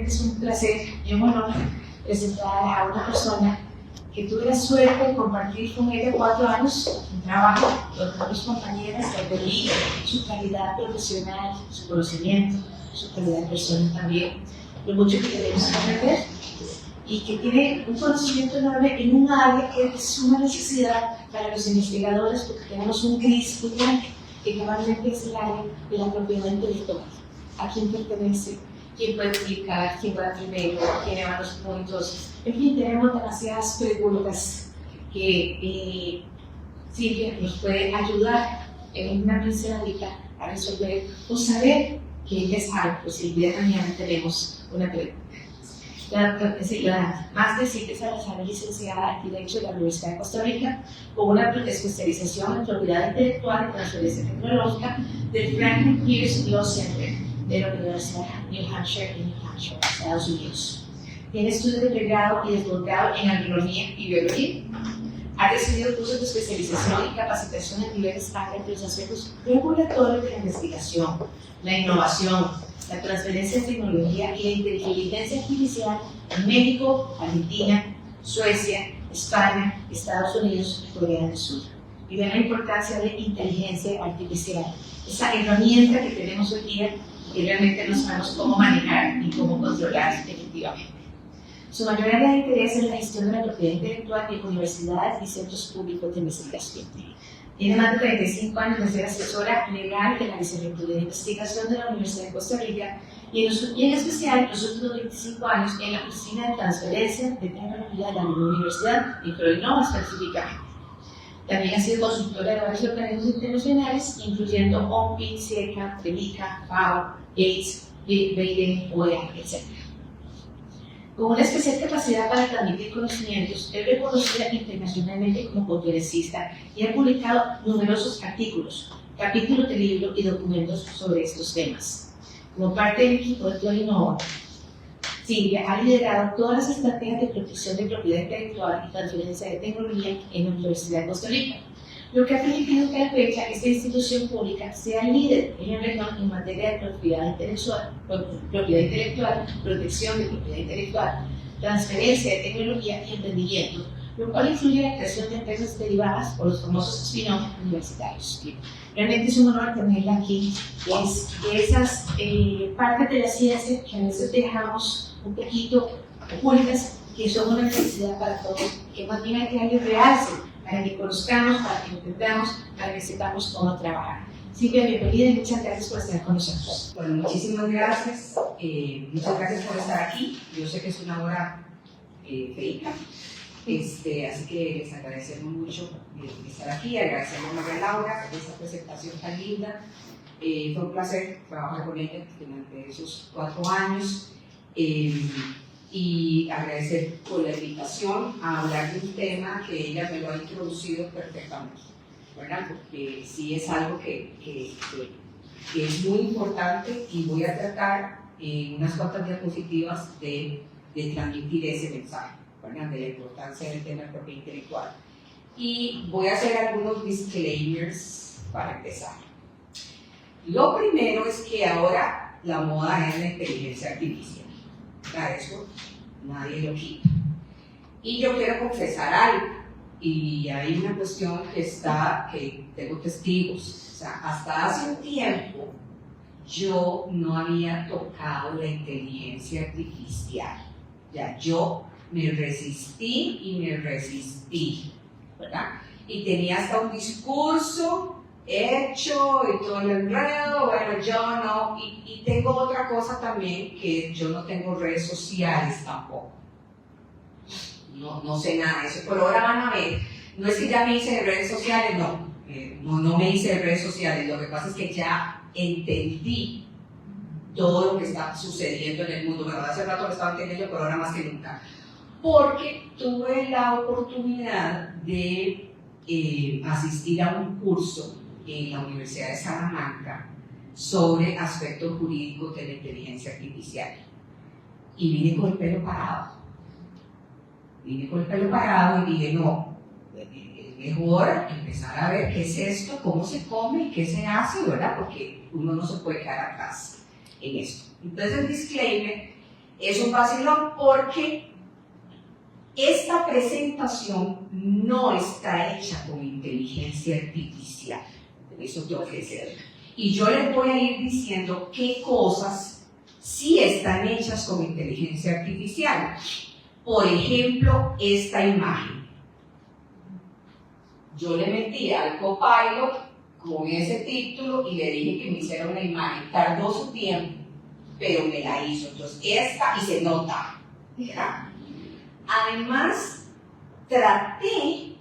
realmente es un placer y un honor presentar a una persona que tuve la suerte de compartir con ella 4 años en trabajo, con mis compañeras, que aprendí su calidad profesional, su conocimiento, su calidad personal también, lo mucho que debemos aprender, y que tiene un conocimiento enorme en un área que es de suma necesidad para los investigadores, porque tenemos un gris muy grande, que cabalmente es el área de la propiedad intelectual. ¿A quién pertenece? ¿Quién puede publicar? ¿Quién va primero? ¿Quién lleva los puntos? En fin, tenemos demasiadas preguntas que Silvia nos puede ayudar en una pinceladita a resolver o saber que ella sabe, pues Silvia mañana tenemos una pregunta. La máster Silvia Salazar es licenciada en Derecho de la Universidad de Costa Rica con una especialización en propiedad intelectual y transferencia tecnológica del Franklin Pierce Law Center de la Universidad de New Hampshire en New Hampshire, Estados Unidos. Tiene estudios de pregrado y de posgrado en agronomía y biología. Ha recibido cursos de especialización y capacitación en niveles altos entre los aspectos regulatorios de la investigación, la innovación, la transferencia de tecnología y la inteligencia artificial en México, Argentina, Suecia, España, Estados Unidos y Corea del Sur. Y de la importancia de inteligencia artificial, esa herramienta que tenemos hoy día y que realmente no sabemos cómo manejar y cómo controlar efectivamente. Su mayor área de interés es la gestión de la propiedad intelectual en universidades y centros públicos de investigación. Tiene más de 35 años de ser asesora legal de la Vicerrectoría de Investigación de la Universidad de Costa Rica y en especial los últimos 25 años en la Oficina de Transferencia de Tecnología de la misma universidad, Microinnova específicamente. También ha sido consultora de varios organismos internacionales, incluyendo OMPI, CIECA, TELICA, FAO, Gates, Baden, OEA, etc. Con una especial capacidad para transmitir conocimientos, es reconocida internacionalmente como conferencista y ha publicado numerosos artículos, capítulos de libros y documentos sobre estos temas. Como parte del equipo de Microinnova, Silvia ha liderado todas las estrategias de protección de propiedad intelectual y transferencia de tecnología en la Universidad de Costa Rica, lo que ha permitido que a la fecha esta institución pública sea líder en la región en materia de propiedad intelectual, protección de propiedad intelectual, transferencia de tecnología y emprendimiento, lo cual incluye la creación de empresas derivadas o los famosos spin-off universitarios. Realmente es un honor tenerla aquí. Es de esas partes de la ciencia que a veces dejamos un poquito ocultas, que son una necesidad para todos, que más bien hay que darle realce para que conozcamos, para que entendamos, para que sepamos cómo trabajar. Silvia, bienvenida y muchas gracias por estar con nosotros. Bueno, muchísimas gracias. Muchas gracias por estar aquí. Yo sé que es una hora feita, así que les agradecemos mucho estar aquí. Agradecemos a María Laura por esta presentación tan linda. Fue un placer trabajar con ella durante esos 4 años. Y agradecer por la invitación a hablar de un tema que ella me lo ha introducido perfectamente, ¿verdad? Porque sí es algo que es muy importante y voy a tratar en unas cuantas diapositivas de transmitir ese mensaje, ¿verdad? De la importancia del tema de propiedad intelectual. Y voy a hacer algunos disclaimers para empezar. Lo primero es que ahora la moda es la inteligencia artificial. Eso nadie lo quita. Y yo quiero confesar algo, y hay una cuestión que tengo testigos. O sea, hasta hace un tiempo yo no había tocado la inteligencia artificial. Ya, yo me resistí, ¿verdad? Y tenía hasta un discurso hecho y todo el enredo. Bueno, yo no, y tengo otra cosa también, que yo no tengo redes sociales tampoco, no sé nada de eso, pero ahora van a ver, no es que ya me hice de redes sociales, no me hice de redes sociales, lo que pasa es que ya entendí todo lo que está sucediendo en el mundo. Bueno, hace rato lo estaba entendiendo, pero ahora más que nunca, porque tuve la oportunidad de asistir a un curso en la Universidad de Salamanca sobre aspectos jurídicos de la inteligencia artificial, y vine con el pelo parado y dije, no, es mejor empezar a ver qué es esto, cómo se come y qué se hace, ¿verdad? Porque uno no se puede quedar atrás en esto. Entonces el disclaimer Es un vacilón porque esta presentación no está hecha con inteligencia artificial. Eso tengo que decir. Y yo les voy a ir diciendo qué cosas sí están hechas con inteligencia artificial. Por ejemplo, esta imagen. Yo le metí al Copilot con ese título y le dije que me hiciera una imagen. Tardó su tiempo, pero me la hizo. Entonces, esta, y se nota, ¿verdad? Además, traté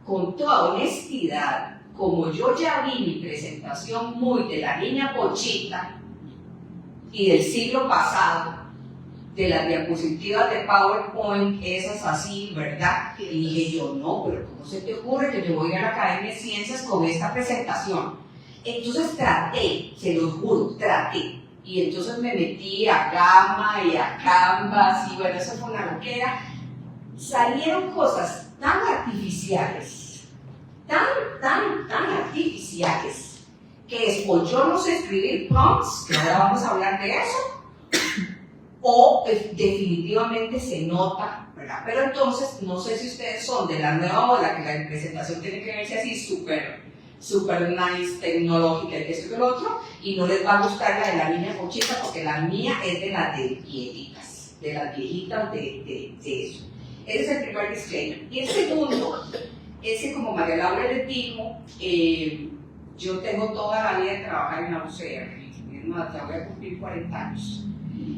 con toda honestidad, como yo ya vi mi presentación muy de la niña Pochita y del siglo pasado, de las diapositivas de PowerPoint, esas así, ¿verdad? Y dije yo, no, pero ¿cómo se te ocurre que yo voy a la Academia de Ciencias con esta presentación? Entonces traté, se los juro, traté. Y entonces me metí a Gamma y a Canvas, y bueno, eso fue una loquera. Salieron cosas tan artificiales, tan artificiales, que es, o yo no sé escribir prompts, que ahora vamos a hablar de eso, o definitivamente se nota, ¿verdad? Pero entonces, no sé si ustedes son de la nueva ola, que la presentación tiene que verse así súper nice, tecnológica, y esto y lo otro, y no les va a gustar la de la niña Pochita, porque la mía es de las de viejitas, de las viejitas de eso. Ese es el primer disclaimer. Y el segundo, es que como María Laura les dijo, yo tengo toda la vida de trabajar en la UCR, es más, ya voy a cumplir 40 años.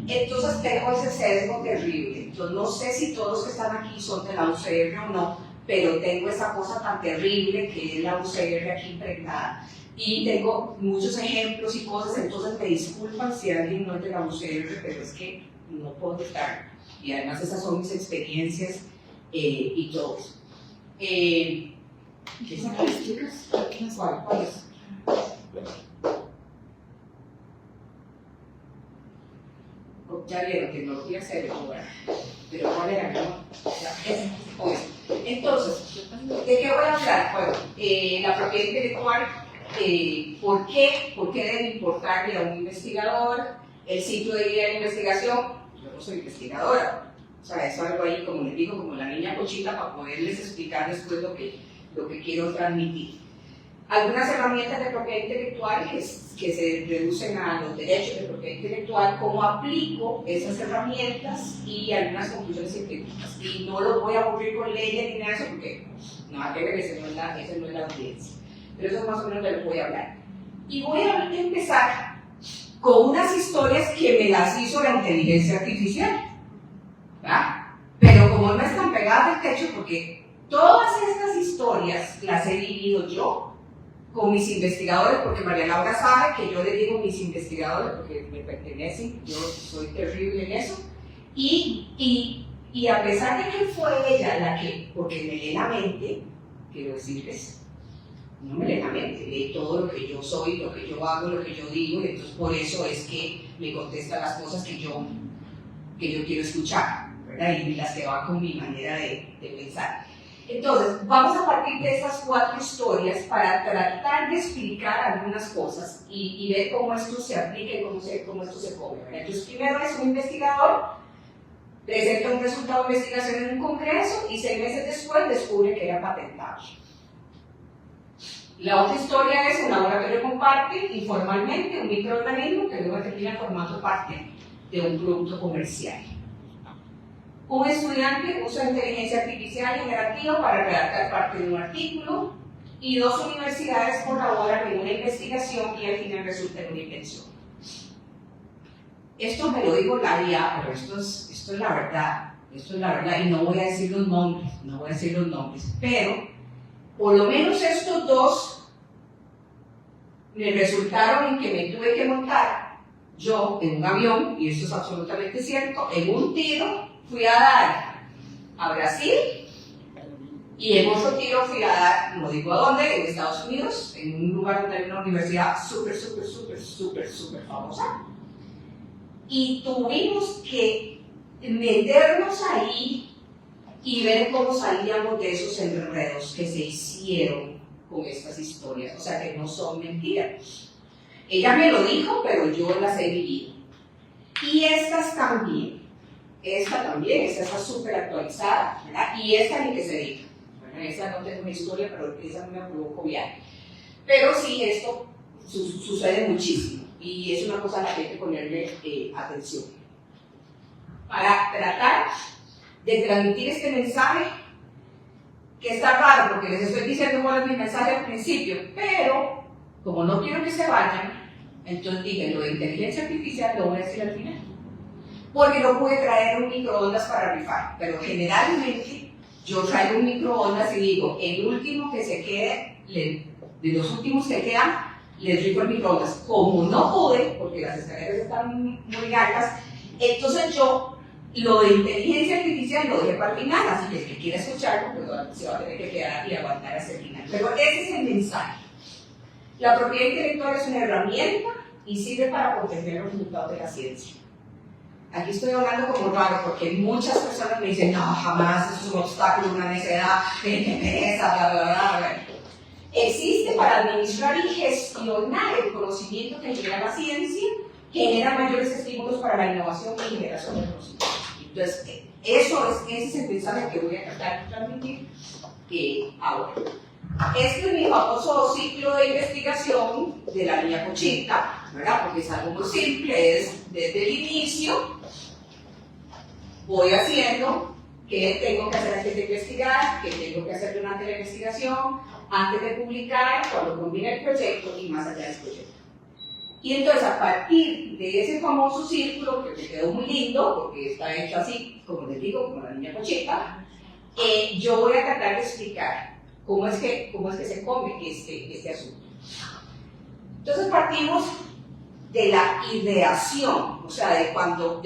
Entonces tengo ese sesgo terrible. Entonces no sé si todos los que están aquí son de la UCR o no, pero tengo esa cosa tan terrible que es la UCR aquí impregnada. Y tengo muchos ejemplos y cosas, entonces me disculpan si alguien no es de la UCR, pero es que no puedo estar. Y además esas son mis experiencias y todo eso. ¿Qué son las chicas? ¿Cuál es? Ya vieron, tecnología cerebral, pero ¿cuál era? Entonces, ¿de qué voy a hablar? Bueno, la propiedad intelectual, ¿por qué debe importarle a un investigador? El sitio de guía de investigación, yo no soy investigadora, o sea, es algo ahí, como les digo, como la niña Pochita, para poderles explicar después lo que quiero transmitir. Algunas herramientas de propiedad intelectual que se reducen a los derechos de propiedad intelectual, cómo aplico esas herramientas y algunas conclusiones científicas. Y no los voy a aburrir con leyes ni nada de eso porque nada que ver, esa no es la audiencia. Pero eso es más o menos de lo que voy a hablar. Y voy a empezar con unas historias que me las hizo la inteligencia artificial, ¿verdad? Pero como no están pegadas del techo, porque todas estas historias las he vivido yo con mis investigadores, porque María Laura sabe que yo le digo mis investigadores porque me pertenecen, yo soy terrible en eso, y a pesar de que fue ella la que, porque me lee la mente, quiero decirles, no me lee la mente, lee todo lo que yo soy, lo que yo hago, lo que yo digo, y entonces por eso es que me contesta las cosas que yo quiero escuchar, ¿verdad? Y las que van con mi manera de pensar. Entonces, vamos a partir de estas 4 historias para tratar de explicar algunas cosas y ver cómo esto se aplica y cómo esto se come. Entonces, primero es un investigador, presenta un resultado de investigación en un congreso y 6 meses después descubre que era patentable. La otra historia es un laboratorio comparte informalmente un microorganismo que luego termina formando parte de un producto comercial. Un estudiante usa inteligencia artificial generativa para redactar parte de un artículo y 2 universidades colaboran en una investigación y al final resulta en una invención. Esto me lo digo la IA, pero esto es la verdad, y no voy a decir los nombres, pero por lo menos estos 2 me resultaron en que me tuve que montar yo en un avión, y esto es absolutamente cierto, en un tiro fui a dar a Brasil y en otro tiro fui a dar, no digo a dónde, en Estados Unidos, en un lugar donde hay una universidad súper famosa. Y tuvimos que meternos ahí y ver cómo salíamos de esos enredos que se hicieron con estas historias, o sea que no son mentiras. Ella me lo dijo, pero yo las he vivido. Y estas también. esta también, esta está súper actualizada, ¿verdad? Y esta ni que se diga. Bueno, esta no tengo una historia, pero esa no me provocó viaje. Pero sí, esto sucede muchísimo y es una cosa a la que hay que ponerle atención. Para tratar de transmitir este mensaje, que está raro porque les estoy diciendo cuál es mi mensaje al principio, pero como no quiero que se vayan, entonces dije, lo de inteligencia artificial lo voy a decir al final. Porque no pude traer un microondas para rifar, pero generalmente yo traigo un microondas y digo, el último que se quede, de los últimos que quedan, les rifo el microondas. Como no pude, porque las escaleras están muy altas, entonces yo lo de inteligencia artificial lo dejé para el final, así que el que quiera escucharlo, pues se va a tener que quedar y aguantar hasta el final. Pero ese es el mensaje. La propiedad intelectual es una herramienta y sirve para proteger los resultados de la ciencia. Aquí estoy hablando como raro porque muchas personas me dicen, no, jamás, eso es un obstáculo, una necedad, qué pereza, bla, bla, bla, bla. Existe para administrar y gestionar el conocimiento que genera la ciencia, genera mayores estímulos para la innovación y generación de conocimiento. Entonces, ese es el mensaje que voy a tratar de transmitir ahora. Este es mi famoso ciclo de investigación de la niña Conchita, ¿verdad? Porque es algo muy simple, es desde el inicio, voy haciendo qué tengo que hacer antes de investigar, qué tengo que hacer durante la investigación, antes de publicar, cuando combina el proyecto y más allá del proyecto. Y entonces, a partir de ese famoso círculo, que me quedó muy lindo, porque está hecho así, como les digo, como la niña Conchita, yo voy a tratar de explicar cómo es que se come este asunto. Entonces, partimos de la ideación, o sea, de cuando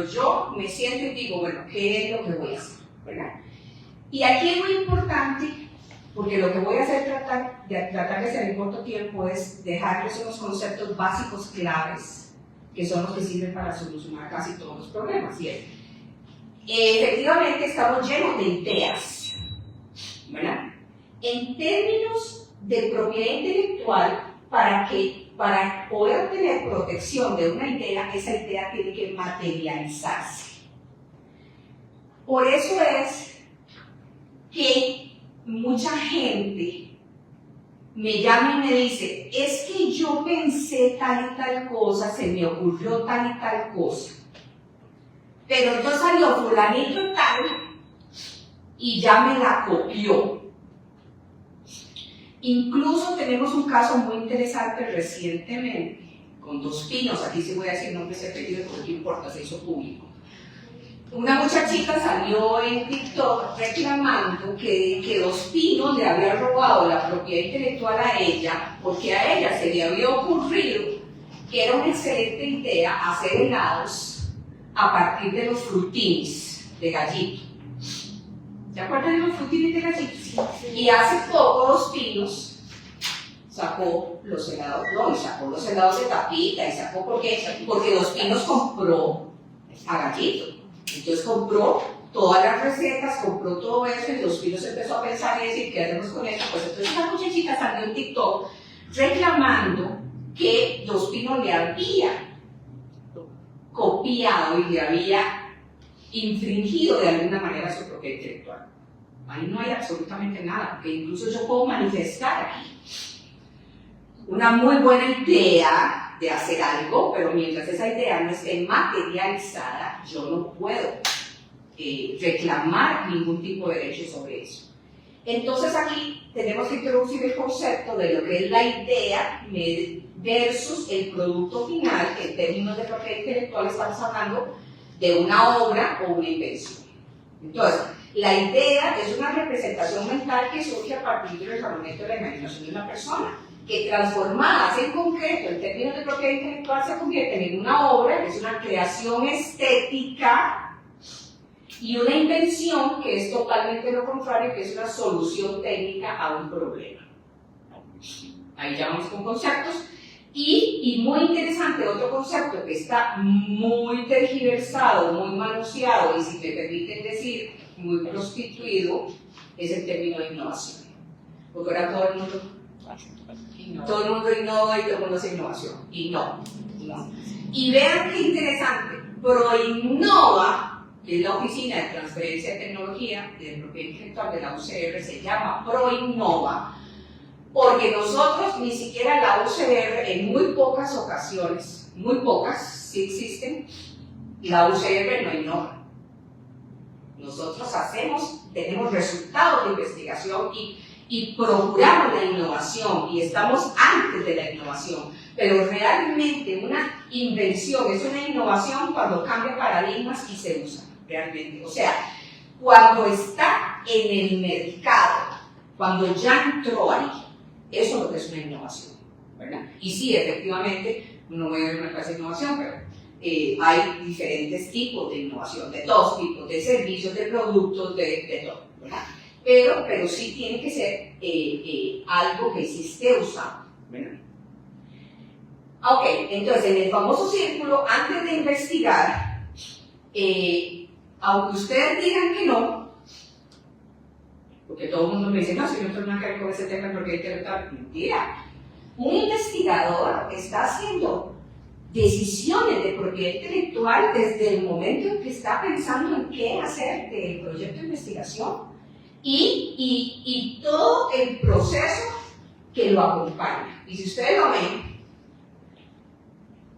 yo me siento y digo, bueno, ¿qué es lo que voy a hacer? ¿Verdad? Y aquí es muy importante, porque lo que voy a hacer tratar de hacer en corto tiempo es dejarles unos conceptos básicos claves, que son los que sirven para solucionar casi todos los problemas. Y efectivamente estamos llenos de ideas, ¿verdad? En términos de propiedad intelectual, para poder tener protección de una idea, esa idea tiene que materializarse. Por eso es que mucha gente me llama y me dice, es que yo pensé tal y tal cosa, se me ocurrió tal y tal cosa, pero entonces salió fulanito tal y ya me la copió. Incluso tenemos un caso muy interesante recientemente, con Dos Pinos, aquí sí voy a decir nombres y apellidos porque no importa, se hizo público. Una muchachita salió en TikTok reclamando que Dos Pinos le había robado la propiedad intelectual a ella, porque a ella se le había ocurrido que era una excelente idea hacer helados a partir de los frutines de gallito. ¿Se acuerdan de los frutines de gallito? Y hace poco Dos Pinos sacó los helados, sacó los helados de tapita y sacó porque Dos Pinos compró a Gallito. Entonces compró todas las recetas, compró todo eso y Dos Pinos empezó a pensar y decir, ¿qué hacemos con esto? Pues entonces una muchachita salió en TikTok reclamando que Dos Pinos le había copiado y le había infringido de alguna manera su propiedad intelectual. Ahí no hay absolutamente nada, porque incluso yo puedo manifestar aquí una muy buena idea de hacer algo, pero mientras esa idea no esté materializada, yo no puedo reclamar ningún tipo de derecho sobre eso. Entonces aquí tenemos que introducir el concepto de lo que es la idea versus el producto final, que en términos de propiedad intelectual estamos hablando de una obra o una invención. Entonces, la idea es una representación mental que surge a partir del desarrollo de la imaginación de una persona, que transformadas en concreto en términos de propiedad intelectual se convierten en una obra, que es una creación estética, y una invención que es totalmente lo contrario, que es una solución técnica a un problema. Ahí ya vamos con conceptos. Y muy interesante, otro concepto que está muy tergiversado, muy manoseado y, si me permiten decir, muy prostituido, es el término de innovación. Porque ahora todo el mundo innova y todo el mundo hace innovación. Y no. Y vean qué interesante, proinnova que es la Oficina de Transferencia de Tecnología de Propiedad Intelectual de la UCR, se llama ProInnova, porque nosotros, ni siquiera la UCR, en muy pocas ocasiones, muy pocas, sí existen, la UCR no innova. Nosotros tenemos resultados de investigación y procuramos la innovación y estamos antes de la innovación, pero realmente una invención es una innovación cuando cambia paradigmas y se usa realmente. O sea, cuando está en el mercado, cuando ya entró ahí, eso es lo que es una innovación, ¿verdad? Y sí, efectivamente, no voy a ver una clase de innovación, pero hay diferentes tipos de innovación, de todos tipos, de servicios, de productos, de todo, ¿verdad? Pero sí tiene que ser algo que se esté usando, ¿verdad? Ok, entonces en el famoso círculo, antes de investigar, aunque ustedes digan que no, porque todo el mundo me dice, no, si no tengo nada que ver con ese tema porque hay que tratar, mentira. Un investigador está haciendo decisiones de propiedad intelectual desde el momento en que está pensando en qué hacer del proyecto de investigación y todo el proceso que lo acompaña. Y si ustedes lo ven,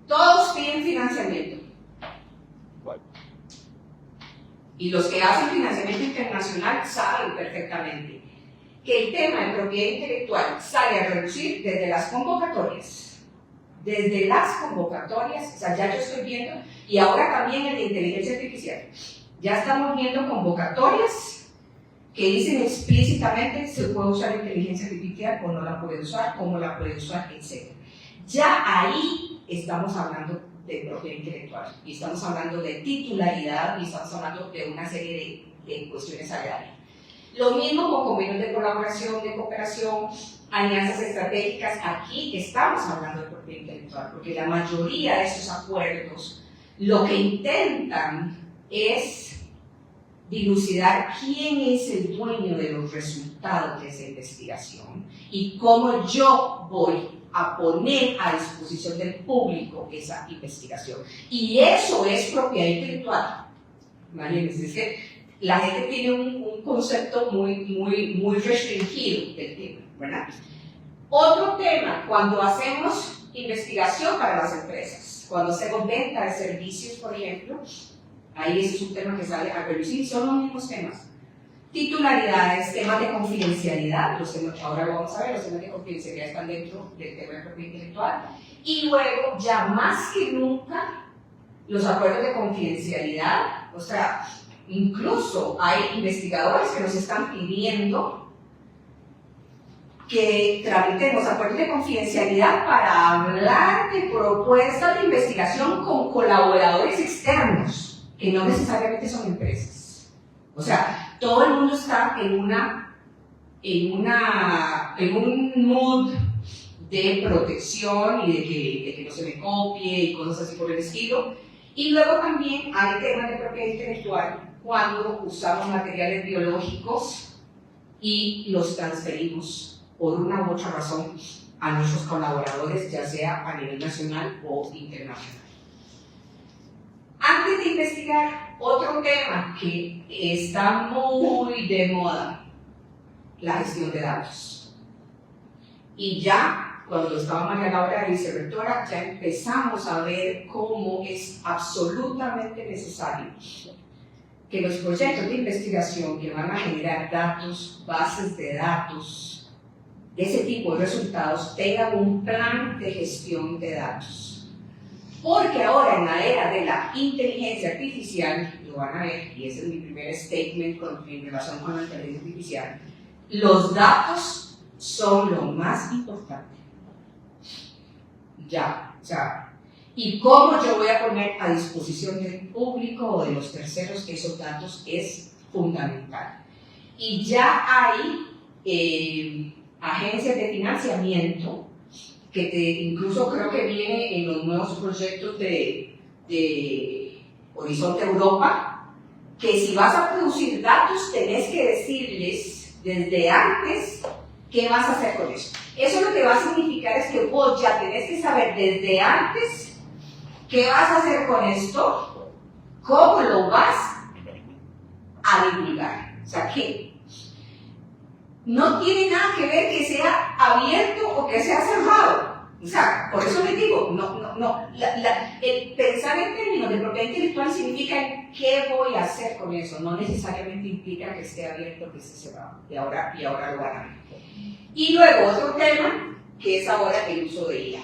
todos piden financiamiento. Y los que hacen financiamiento internacional saben perfectamente que el tema de propiedad intelectual sale a reducir desde las convocatorias. Desde las convocatorias, o sea, ya yo estoy viendo, y ahora también el de inteligencia artificial, ya estamos viendo convocatorias que dicen explícitamente se puede usar inteligencia artificial o no la puede usar, cómo la puede usar, etc. Ya ahí estamos hablando de propiedad intelectual, y estamos hablando de titularidad, y estamos hablando de una serie de cuestiones agrarias. Lo mismo con convenios de colaboración, de cooperación, alianzas estratégicas. Aquí estamos hablando de propiedad intelectual, porque la mayoría de estos acuerdos lo que intentan es dilucidar quién es el dueño de los resultados de esa investigación y cómo yo voy a poner a disposición del público esa investigación. Y eso es propiedad intelectual. Imagínense, es que la gente tiene un concepto muy restringido del tema, ¿verdad? Otro tema, cuando hacemos investigación para las empresas, cuando hacemos venta de servicios, por ejemplo, ahí ese es un tema que sale a relucir, son los mismos temas. Titularidades, temas de confidencialidad, ahora lo vamos a ver, los temas de confidencialidad están dentro del tema de propiedad intelectual. Y luego, ya más que nunca, los acuerdos de confidencialidad, o sea, incluso hay investigadores que nos están pidiendo que tramitemos acuerdos de confidencialidad para hablar de propuestas de investigación con colaboradores externos, que no necesariamente son empresas. O sea, todo el mundo está en un mood de protección y de que no se me copie y cosas así por el estilo. Y luego también hay temas de propiedad intelectual cuando usamos materiales biológicos y los transferimos por una u otra razón a nuestros colaboradores, ya sea a nivel nacional o internacional. Antes de investigar, otro tema que está muy de moda, la gestión de datos. Y ya, cuando estaba María Laura de vicerrectora, ya empezamos a ver cómo es absolutamente necesario que los proyectos de investigación que van a generar datos, bases de datos, de ese tipo de resultados, tengan un plan de gestión de datos. Porque ahora, en la era de la inteligencia artificial, lo van a ver, y ese es mi primer statement en relación con la inteligencia artificial, los datos son lo más importante. Ya, o sea, y cómo yo voy a poner a disposición del público o de los terceros esos datos es fundamental. Y ya hay agencias de financiamiento que incluso creo que viene en los nuevos proyectos de Horizonte Europa, que si vas a producir datos tenés que decirles desde antes qué vas a hacer con eso. Eso lo que va a significar es que vos ya tenés que saber desde antes qué vas a hacer con esto, cómo lo vas a divulgar. O sea que no tiene nada que ver que sea abierto o que sea cerrado. O sea, por eso les digo, el pensar en términos de propiedad intelectual significa qué voy a hacer con eso, no necesariamente implica que esté abierto o que esté cerrado. Y ahora lo van a ver. Y luego otro tema, que es ahora el uso de IA.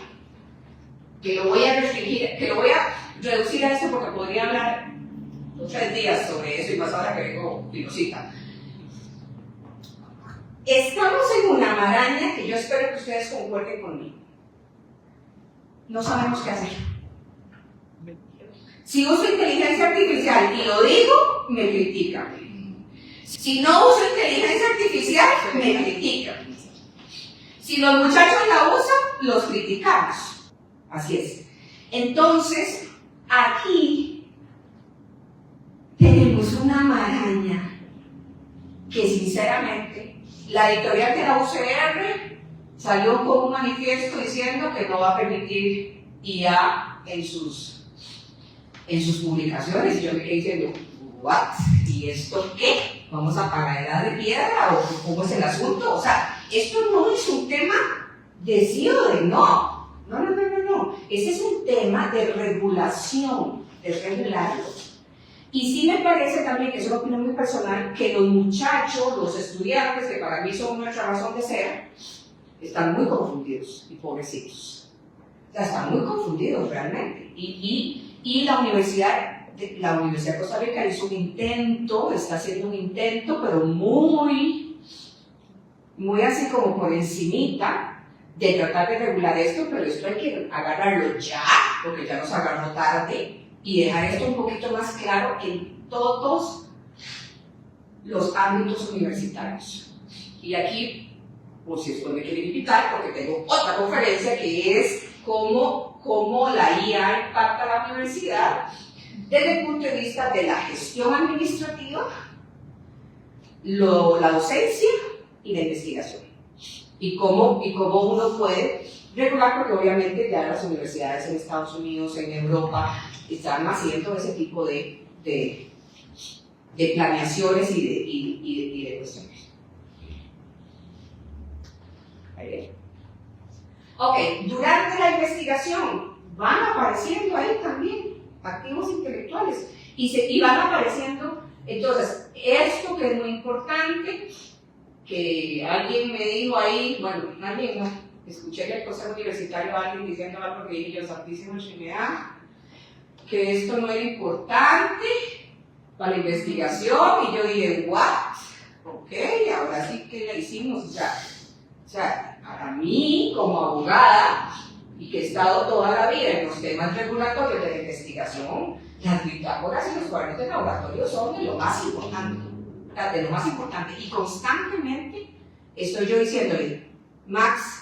Que lo voy a restringir, que lo voy a reducir a eso porque podría hablar 3 días sobre eso y más ahora que vengo pilosita. Estamos en una maraña que yo espero que ustedes concuerden conmigo. No sabemos qué hacer. Si uso inteligencia artificial y lo digo, me critican. Si no uso inteligencia artificial, me critican. Si los muchachos la usan, los criticamos. Así es. Entonces, aquí tenemos una maraña que sinceramente, la editorial de la UCR salió con un manifiesto diciendo que no va a permitir IA en sus publicaciones. Y yo me quedé diciendo, ¿what? ¿Y esto qué? ¿Vamos a pagar la edad de piedra? ¿O cómo es el asunto? O sea, esto no es un tema de sí o de no. No. Ese es un tema de regulación, de regularlo. Y sí me parece también, que es una opinión muy personal, que los muchachos, los estudiantes, que para mí son nuestra razón de ser, están muy confundidos y pobrecitos. O sea, están muy confundidos realmente. Y la Universidad de Costa Rica hizo un intento, está haciendo un intento, pero muy así como por encimita, de tratar de regular esto, pero esto hay que agarrarlo ya, porque ya nos agarró tarde, y dejar esto un poquito más claro en todos los ámbitos universitarios. Y aquí, por si después me quieren invitar, porque tengo otra conferencia que es cómo la IA impacta a la universidad desde el punto de vista de la gestión administrativa, la docencia y la investigación. Y cómo uno puede regular, porque obviamente ya las universidades en Estados Unidos, en Europa, están haciendo ese tipo de planeaciones y de cuestiones. Ahí. Ok, durante la investigación van apareciendo ahí también activos intelectuales y van apareciendo, entonces, esto que es muy importante, que alguien me dijo ahí, bueno, alguien no, escuché en el consejo universitario a alguien diciendo algo que dije yo, Santísima Trinidad, que esto no era importante para la investigación, y yo dije, what? Ok, ahora sí que la hicimos, o sea, para mí como abogada, y que he estado toda la vida en los temas regulatorios de la investigación, las bitácoras y los cuadernos de laboratorio son de lo más importante, y constantemente estoy yo diciéndole, Max,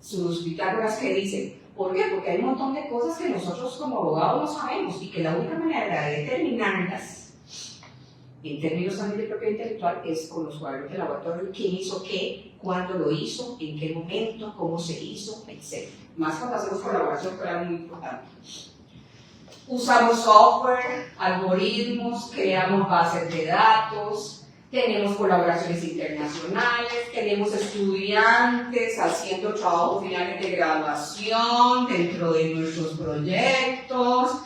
sus bitácoras que dicen, ¿por qué? Porque hay un montón de cosas que nosotros como abogados no sabemos, y que la única manera de determinarlas en términos también de propiedad intelectual es con los cuadernos de laboratorio, quién hizo qué, cuándo lo hizo, en qué momento, cómo se hizo, etc. Más cuando hacemos colaboración, que era muy importante. Usamos software, algoritmos, creamos bases de datos, tenemos colaboraciones internacionales, tenemos estudiantes haciendo trabajos finales de graduación dentro de nuestros proyectos,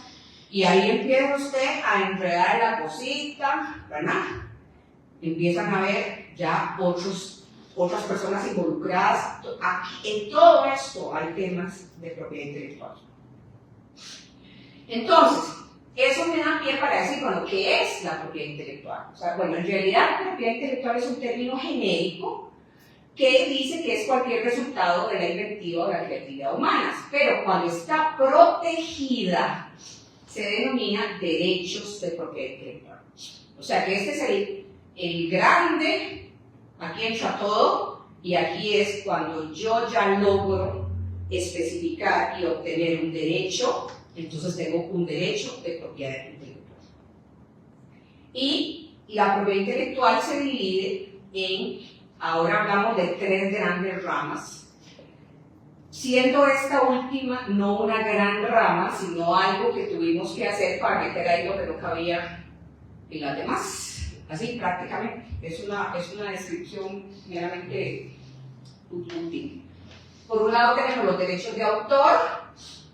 y ahí empieza usted a enredar la cosita, ¿verdad? Empiezan a ver ya otras personas involucradas. En todo esto hay temas de propiedad intelectual. Entonces, eso me da pie para decir, bueno, ¿qué es la propiedad intelectual? O sea, bueno, en realidad la propiedad intelectual es un término genérico que dice que es cualquier resultado de la inventiva o la creatividad humanas, pero cuando está protegida, se denomina derechos de propiedad intelectual. O sea que este es el grande, aquí entra todo, y aquí es cuando yo ya logro especificar y obtener un derecho, entonces tengo un derecho de propiedad intelectual. Y la propiedad intelectual se divide en, ahora hablamos de 3 grandes ramas, siendo esta última no una gran rama, sino algo que tuvimos que hacer para meter ahí lo que no cabía en las demás. así prácticamente. Es una descripción meramente útil. Por un lado tenemos los derechos de autor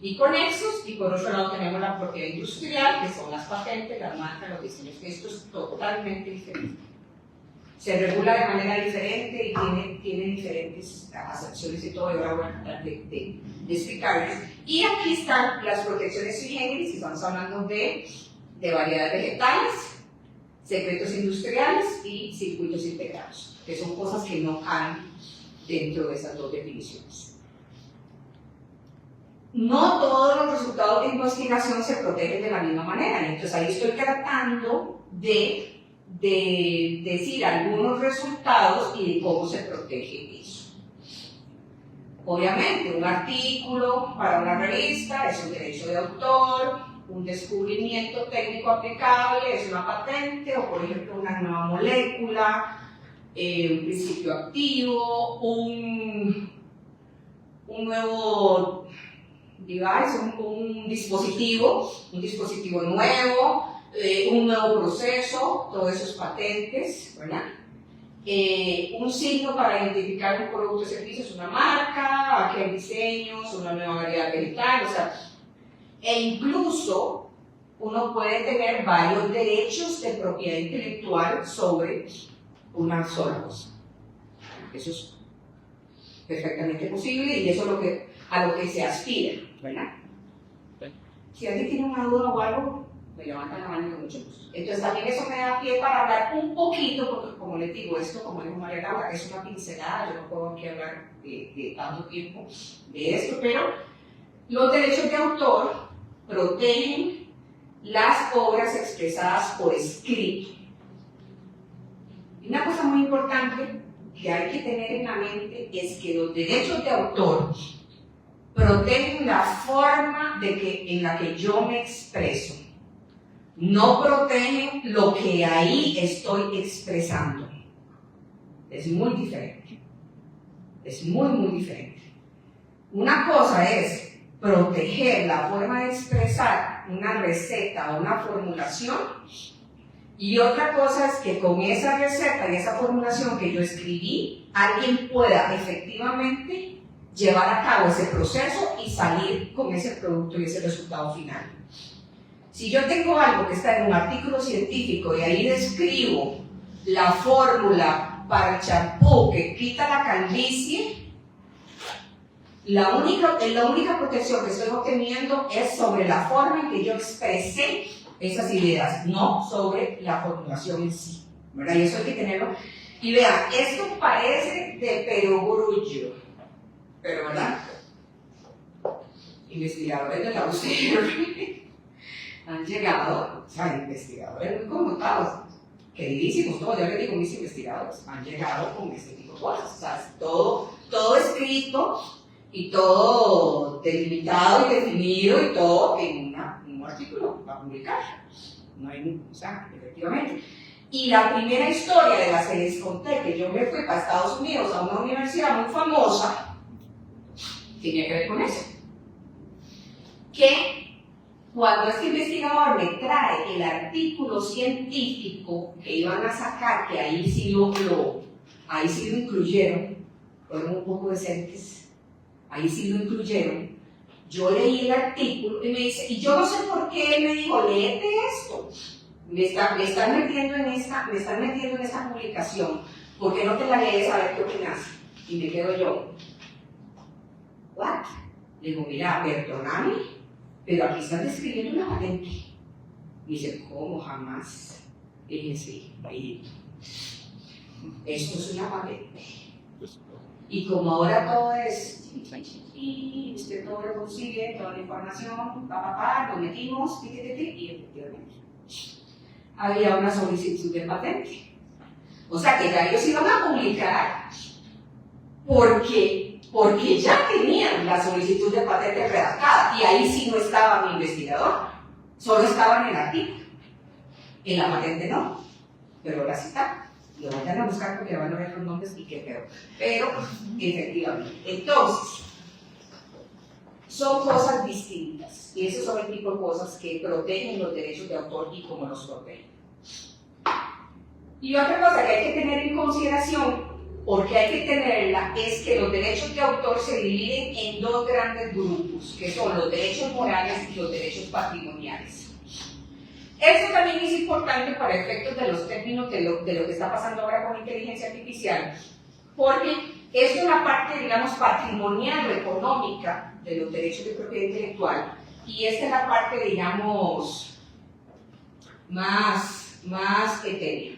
y conexos, y por otro lado tenemos la propiedad industrial, que son las patentes, las marcas, los diseños. Esto es totalmente diferente. Se regula de manera diferente y tiene diferentes acepciones y todo, y ahora voy a tratar de explicarles. Y aquí están las protecciones sui generis, estamos hablando de variedades vegetales, secretos industriales y circuitos integrados, que son cosas que no caen dentro de esas dos definiciones. No todos los resultados de investigación se protegen de la misma manera, entonces ahí estoy tratando de decir algunos resultados y de cómo se protege eso. Obviamente, un artículo para una revista es un derecho de autor, un descubrimiento técnico aplicable es una patente, o por ejemplo una nueva molécula, un principio activo, un nuevo device, un dispositivo nuevo, un nuevo proceso, todos esos patentes, ¿verdad? Un signo para identificar un producto o servicio es una marca, aquel diseño, es una nueva variedad vegetal, o sea, e incluso uno puede tener varios derechos de propiedad intelectual sobre una sola cosa. Eso es perfectamente posible y eso es a lo que se aspira, ¿verdad? Si alguien tiene una duda o algo, me levantan la mano con mucho gusto. Entonces también eso me da pie para hablar un poquito, porque como les digo, esto, como dijo María Laura, es una pincelada, yo no puedo aquí hablar de tanto tiempo de esto, pero los derechos de autor protegen las obras expresadas por escrito. Y una cosa muy importante que hay que tener en la mente es que los derechos de autor protegen la forma en la que yo me expreso. No protegen lo que ahí estoy expresando. Es muy diferente. Es muy, muy diferente. Una cosa es proteger la forma de expresar una receta o una formulación, y otra cosa es que con esa receta y esa formulación que yo escribí, alguien pueda efectivamente llevar a cabo ese proceso y salir con ese producto y ese resultado final. Si yo tengo algo que está en un artículo científico y ahí describo la fórmula para el champú que quita la calvicie, la única protección que estoy obteniendo es sobre la forma en que yo expresé esas ideas, no sobre la formulación en sí, ¿verdad? Y eso hay que tenerlo. Y vean, esto parece de perogrullo, pero ¿verdad? Investigadores de la UCR han llegado, o sea, investigadores muy connotados, queridísimos todos, ya les digo, mis investigadores, han llegado con este tipo de cosas, o sea, todo escrito y todo delimitado y definido y todo en un artículo para publicar. No hay ningún, o sea, efectivamente. Y la primera historia de las que les conté, que yo me fui para Estados Unidos a una universidad muy famosa, tenía que ver con eso. Que cuando este investigador me trae el artículo científico que iban a sacar, que ahí sí lo incluyeron, fueron un poco decentes, ahí sí lo incluyeron, yo leí el artículo y me dice, y yo no sé por qué él me dijo, léete esto, me están metiendo en esta publicación, ¿por qué no te la lees a ver qué opinas? Y me quedo yo, ¿what? Le digo, mira, perdóname, pero aquí están describiendo una patente. Y dice, ¿cómo? Jamás. Y dije, sí, ahí. Esto es una patente. Y como ahora todo es, y usted todo lo consigue, toda la información, lo metimos, y efectivamente había una solicitud de patente. O sea que ya ellos iban a publicar porque ya tenían la solicitud de patente redactada, y ahí sí no estaba mi investigador, solo estaba en el artículo. En la patente no, pero la cita. Lo voy a buscar porque van a ver los nombres y qué peor. Pero, efectivamente. Entonces, son cosas distintas. Y esos son el tipo de cosas que protegen los derechos de autor y cómo los protegen. Y otra cosa que hay que tener en consideración, porque hay que tenerla, es que los derechos de autor se dividen en dos grandes grupos, que son los derechos morales y los derechos patrimoniales. Esto también es importante para efectos de los términos de lo que está pasando ahora con inteligencia artificial, porque es una parte, digamos, patrimonial o económica de los derechos de propiedad intelectual, y esta es la parte, digamos, más etérea.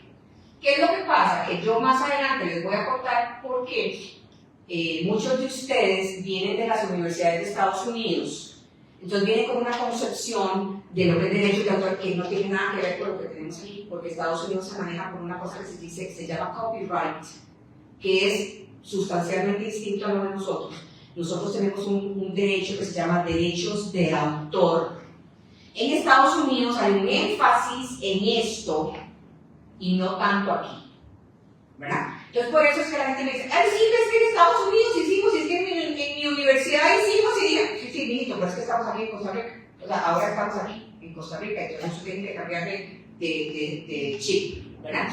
¿Qué es lo que pasa? Que yo más adelante les voy a contar por qué muchos de ustedes vienen de las universidades de Estados Unidos, entonces vienen con una concepción de lo que es derecho de autor que no tiene nada que ver con lo que tenemos aquí, porque Estados Unidos se maneja por una cosa que se llama copyright, que es sustancialmente distinto a lo de nosotros. Nosotros tenemos un derecho que se llama derechos de autor. En Estados Unidos hay un énfasis en esto y no tanto aquí, ¿verdad? Entonces por eso es que la gente me dice, ay, sí, es que en Estados Unidos hicimos, es que en mi universidad hicimos, y digan, sí, mijito, pero es que estamos aquí en Costa Rica, o sea, ahora estamos aquí en Costa Rica, entonces uno tiene que cambiar de chip, ¿verdad?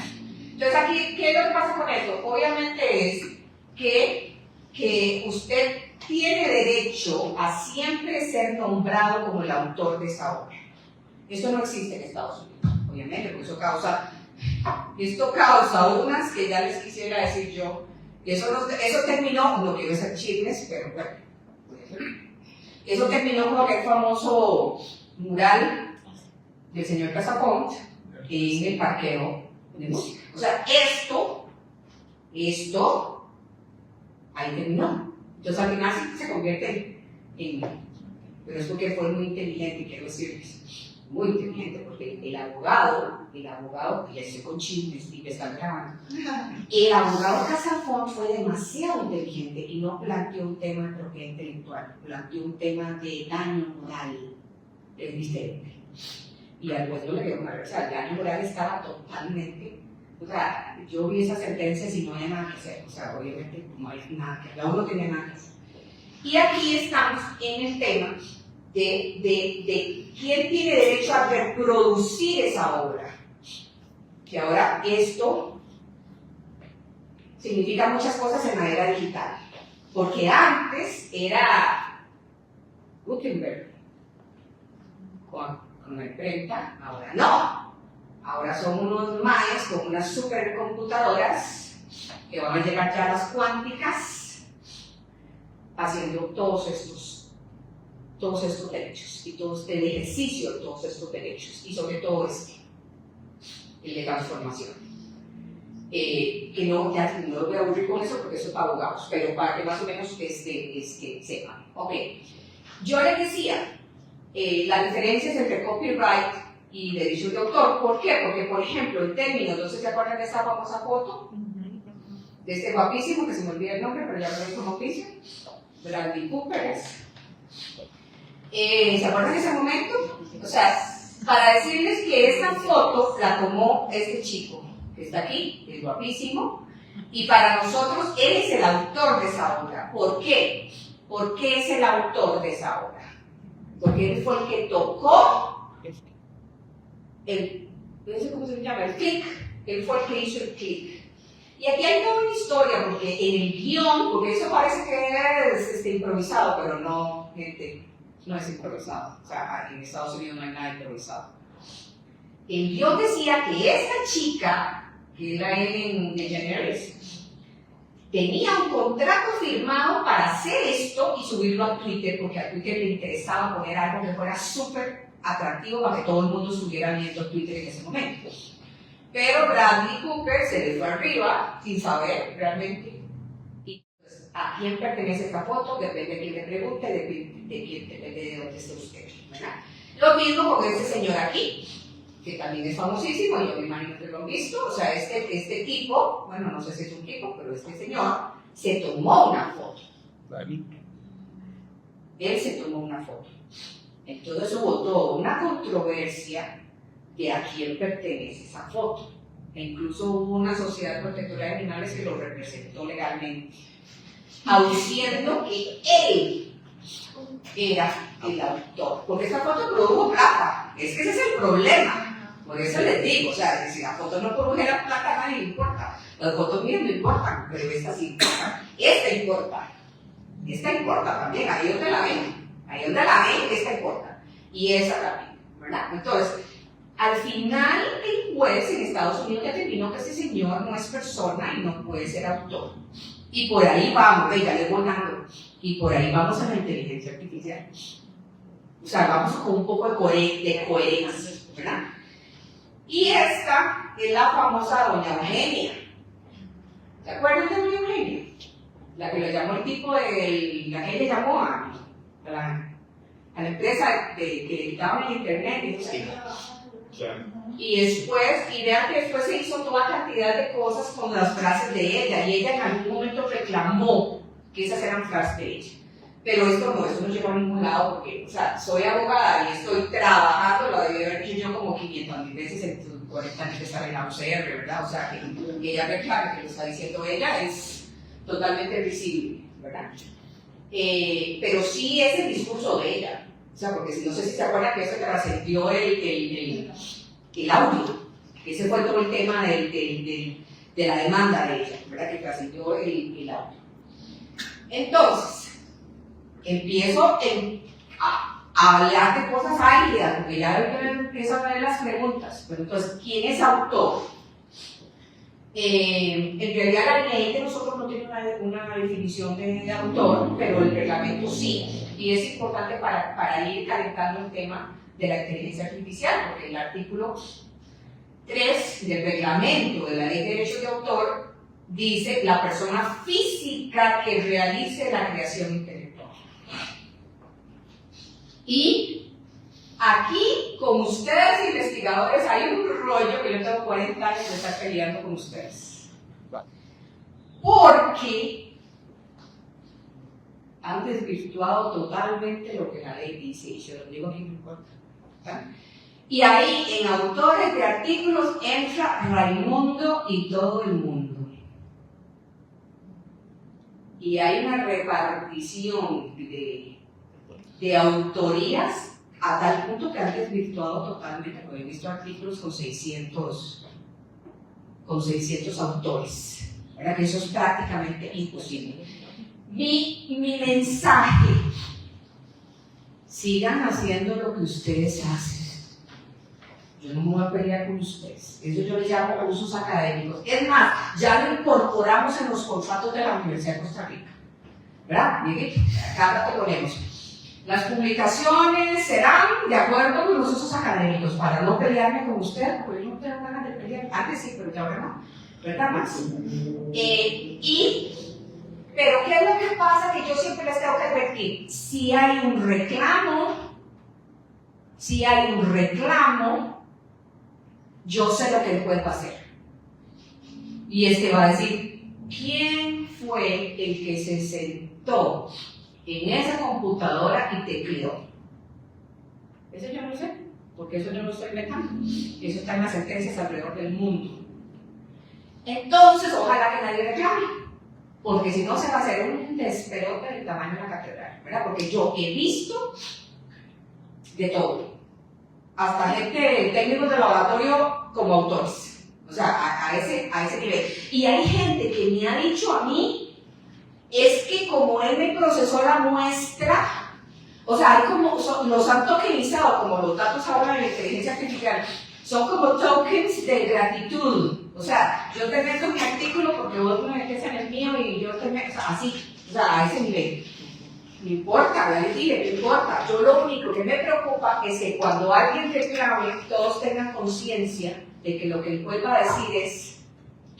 Entonces aquí, ¿qué es lo que pasa con eso? Obviamente es que usted tiene derecho a siempre ser nombrado como el autor de esa obra. Esto no existe en Estados Unidos, obviamente, porque esto causa unas que ya les quisiera decir yo. Eso terminó, no quiero hacer chismes, pero bueno, eso terminó con aquel famoso mural del señor Casapont en el parqueo de música. O sea, esto, ahí terminó. Entonces al final sí se convierte en... Pero es porque fue muy inteligente, quiero decirles. Muy inteligente, porque el abogado, y ya estoy con chismes y me están grabando, el abogado Casafón fue demasiado inteligente y no planteó un tema de propiedad intelectual, planteó un tema de daño moral. Es diferente. Y al juez no le quedó mal, o sea, el daño moral estaba totalmente, o sea, yo vi esas sentencias y no había nada que hacer, o sea, obviamente no hay nada que hacer, aún no tenía nada que hacer. Y aquí estamos en el tema de quién tiene derecho a reproducir esa obra. Que ahora esto significa muchas cosas en la era digital. Porque antes era Gutenberg con la imprenta, ahora no. Ahora son unos maes con unas supercomputadoras que van a llegar ya a las cuánticas haciendo todos estos derechos y el ejercicio de todos estos derechos y sobre todo el de transformación. Que no lo voy a aburrir con eso porque eso es para abogados, pero para que más o menos sepan. Ok, yo les decía las diferencias entre copyright y derechos de autor. ¿Por qué? Porque, por ejemplo, en términos, no sé si se acuerdan de esta famosa foto de este guapísimo, que se me olvida el nombre, pero ya lo veis como oficio, Bradley Cooper. ¿Se acuerdan de ese momento? O sea, para decirles que esta foto la tomó este chico que está aquí, es guapísimo, y para nosotros él es el autor de esa obra. ¿Por qué? ¿Por qué es el autor de esa obra? Porque él fue el que tocó no sé cómo se llama, el clic, él fue el que hizo el clic. Y aquí hay toda una historia, porque en el guión, porque eso parece que es improvisado, pero no, gente, no es improvisado. O sea, en Estados Unidos no hay nada improvisado. El guión decía que esta chica, que era Ellen DeGeneres, tenía un contrato firmado para hacer esto y subirlo a Twitter, porque a Twitter le interesaba poner algo que fuera súper atractivo para que todo el mundo estuviera viendo Twitter en ese momento. Pero Bradley Cooper se le fue arriba sin saber realmente a quién pertenece esta foto, depende de quién le pregunte, depende de dónde esté usted, ¿verdad? Lo mismo con este señor aquí, que también es famosísimo, yo me imagino que lo han visto. O sea, este tipo, bueno, no sé si es un tipo, pero este señor se tomó una foto. Él se tomó una foto. Entonces hubo toda una controversia de a quién pertenece esa foto. E incluso hubo una sociedad protectora de animales que lo representó legalmente, aduciendo que él era el autor. Porque esa foto produjo plata. Es que ese es el problema. Por eso les digo, o sea, si la foto no produce la plata, a nadie le importa. Las fotos mías no importan, pero esta sí importa. Esta importa. Esta importa también, ahí donde la ven. Ahí donde la ven, esta importa. Y esa también, ¿verdad? Entonces, al final el juez en Estados Unidos determinó que ese señor no es persona y no puede ser autor. Y por ahí vamos, ya les voy dando. Y por ahí vamos a la inteligencia artificial. O sea, vamos con un poco de coherencia, ¿verdad? Y esta es la famosa doña Eugenia. ¿Se acuerdan de doña Eugenia? La que le llamó el tipo la que le llamó a la empresa que le quitaban el internet. Y vean que después se hizo toda cantidad de cosas con las frases de ella, y ella en algún momento reclamó que esas eran frases de ella. Pero esto no llegó a ningún lado, porque, o sea, soy abogada y estoy trabajando, lo debí haber dicho yo como 500.000 veces en sus 40 años de estar en la UCR, ¿verdad? O sea, que ella reclame que lo está diciendo ella es totalmente visible, ¿verdad? Pero sí es el discurso de ella, o sea, porque no sé si se acuerdan que eso trascendió el audio, ese fue todo el tema de la demanda de ella, ¿verdad? Que trascendió el audio. Entonces, empiezo a hablar de cosas áridas, porque ya empiezo a ver las preguntas. Pero entonces, ¿quién es autor? En realidad la ley de nosotros no tiene una definición de autor, pero el reglamento sí. Y es importante para ir calentando el tema de la inteligencia artificial, porque el artículo 3 del reglamento de la ley de derechos de autor dice la persona física que realice la creación intelectual. Y aquí, con ustedes investigadores, hay un rollo que yo tengo 40 años de estar peleando con ustedes. Porque han desvirtuado totalmente lo que la ley dice, y yo lo digo aquí no importa. Y ahí, en autores de artículos, entra Raimundo y todo el mundo. Y hay una repartición de autorías a tal punto que han desvirtuado totalmente, porque he visto artículos con 600 autores, ¿verdad? Que eso es prácticamente imposible. Mi mensaje: sigan haciendo lo que ustedes hacen. Yo no me voy a pelear con ustedes. Eso yo le llamo usos académicos. Es más, ya lo incorporamos en los contratos de la Universidad de Costa Rica, ¿verdad? Miren, acá lo ponemos. Las publicaciones serán de acuerdo con los usos académicos, para no pelearme con usted, porque yo no tengo ganas de pelear. Antes sí, pero ya ahora no. ¿Verdad, Max? Pero ¿qué es lo que pasa? Que yo siempre les tengo que advertir. Si hay un reclamo, yo sé lo que el juez va a hacer. Y es que va a decir, ¿quién fue el que se sentó en esa computadora y tecleó? Eso yo no sé, porque eso yo no estoy inventando. Eso está en las sentencias alrededor del mundo. Entonces, ojalá que nadie reclame, porque si no se va a hacer un despelote del tamaño de la catedral, ¿verdad? Porque yo he visto de todo, hasta gente, técnicos de laboratorio como autores, o sea, a ese nivel. Y hay gente que me ha dicho a mí, es que como él me procesó la muestra, o sea, los han tokenizado, como los datos ahora de la inteligencia artificial, son como tokens de gratitud. O sea, yo te meto mi artículo porque vos me metes en el mío y yo te meto, o sea, así, o sea, a ese nivel. No importa, ya les dije, no importa. Yo lo único que me preocupa es que cuando alguien reclame, todos tengan conciencia de que lo que el juez va a decir es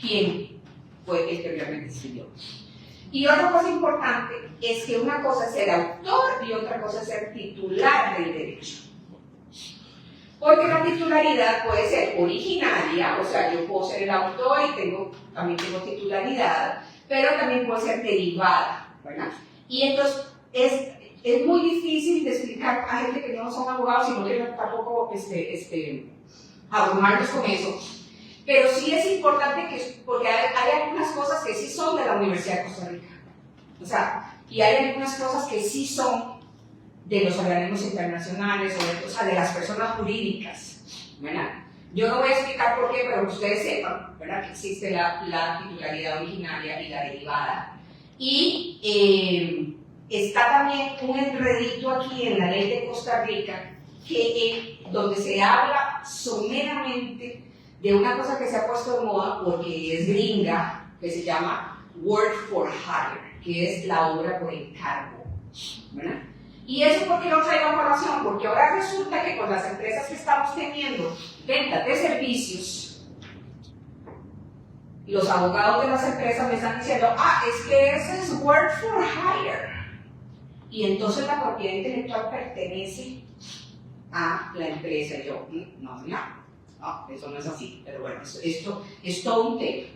quién fue el que realmente escribió. Y otra cosa importante es que una cosa es ser autor y otra cosa es ser titular del derecho. Porque la titularidad puede ser originaria, o sea, yo puedo ser el autor y también tengo titularidad, pero también puede ser derivada, ¿verdad? Y entonces es muy difícil de explicar a gente que no son abogados y no quiero tampoco abrumarlos con eso. Pero sí es importante porque hay algunas cosas que sí son de la Universidad de Costa Rica. O y hay algunas cosas que sí son de los organismos internacionales, o sea, de las personas jurídicas, ¿verdad? Yo no voy a explicar por qué, pero que ustedes sepan, ¿verdad?, que existe la titularidad originaria y la derivada. Y está también un enredito aquí en la ley de Costa Rica, donde se habla someramente de una cosa que se ha puesto de moda porque es gringa, que se llama work for hire, que es la obra por encargo, ¿verdad? Y eso porque lo traigo a colación, porque ahora resulta que con las empresas que estamos teniendo ventas de servicios, los abogados de las empresas me están diciendo, es que ese es work for hire. Y entonces la propiedad intelectual pertenece a la empresa. Y yo, no, eso no es así. Pero bueno, esto es todo un tema,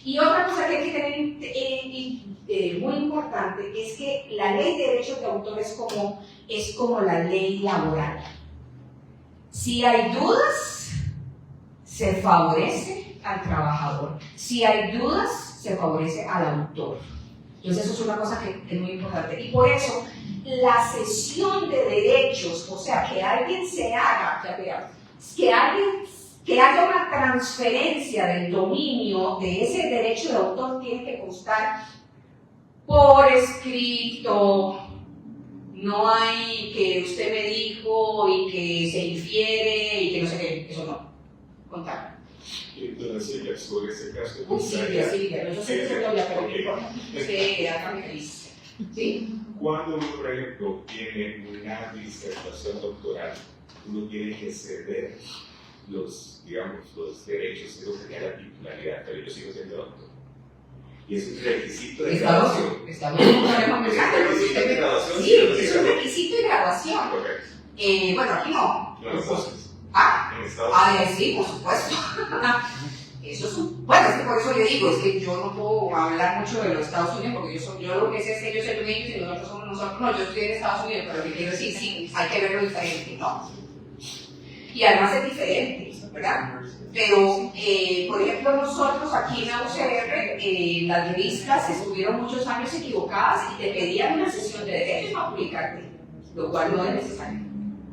Y otra cosa que hay que tener muy importante es que la ley de derechos de autor es como la ley laboral. Si hay dudas, se favorece al trabajador. Si hay dudas, se favorece al autor. Entonces eso es una cosa que es muy importante. Y por eso, la cesión de derechos, o sea, que alguien se haga, que haya una transferencia del dominio de ese derecho de autor, tiene que constar por escrito. No hay que usted me dijo y que se infiere y que no sé qué, eso no. Contar. Entonces, Silvia, sobre ese caso. Silvia, yo sé que se lo voy a pedir. Sí, hágame feliz. ¿Sí? Cuando uno, por ejemplo, tiene una disertación doctoral, uno tiene que ceder los derechos, eso sería la titularidad, pero yo sigo siendo doctor. Y es un requisito de graduación. Está bien, un problema muy grande. Sí, es un requisito de graduación. Correcto. Bueno, aquí no. No lo poses. En Estados Unidos. Sí, por supuesto. Eso es bueno, es que por eso yo digo, es que yo no puedo hablar mucho de los Estados Unidos, porque yo lo que sé es que ellos son ellos y nosotros somos nosotros. No, yo estoy en Estados Unidos, pero lo que quiero decir, sí, hay que verlo diferente, ¿no? Y además es diferente, ¿verdad? Pero, por ejemplo, nosotros aquí en la UCR, las revistas estuvieron muchos años equivocadas y te pedían una sesión de derechos para publicarte, lo cual no es necesario,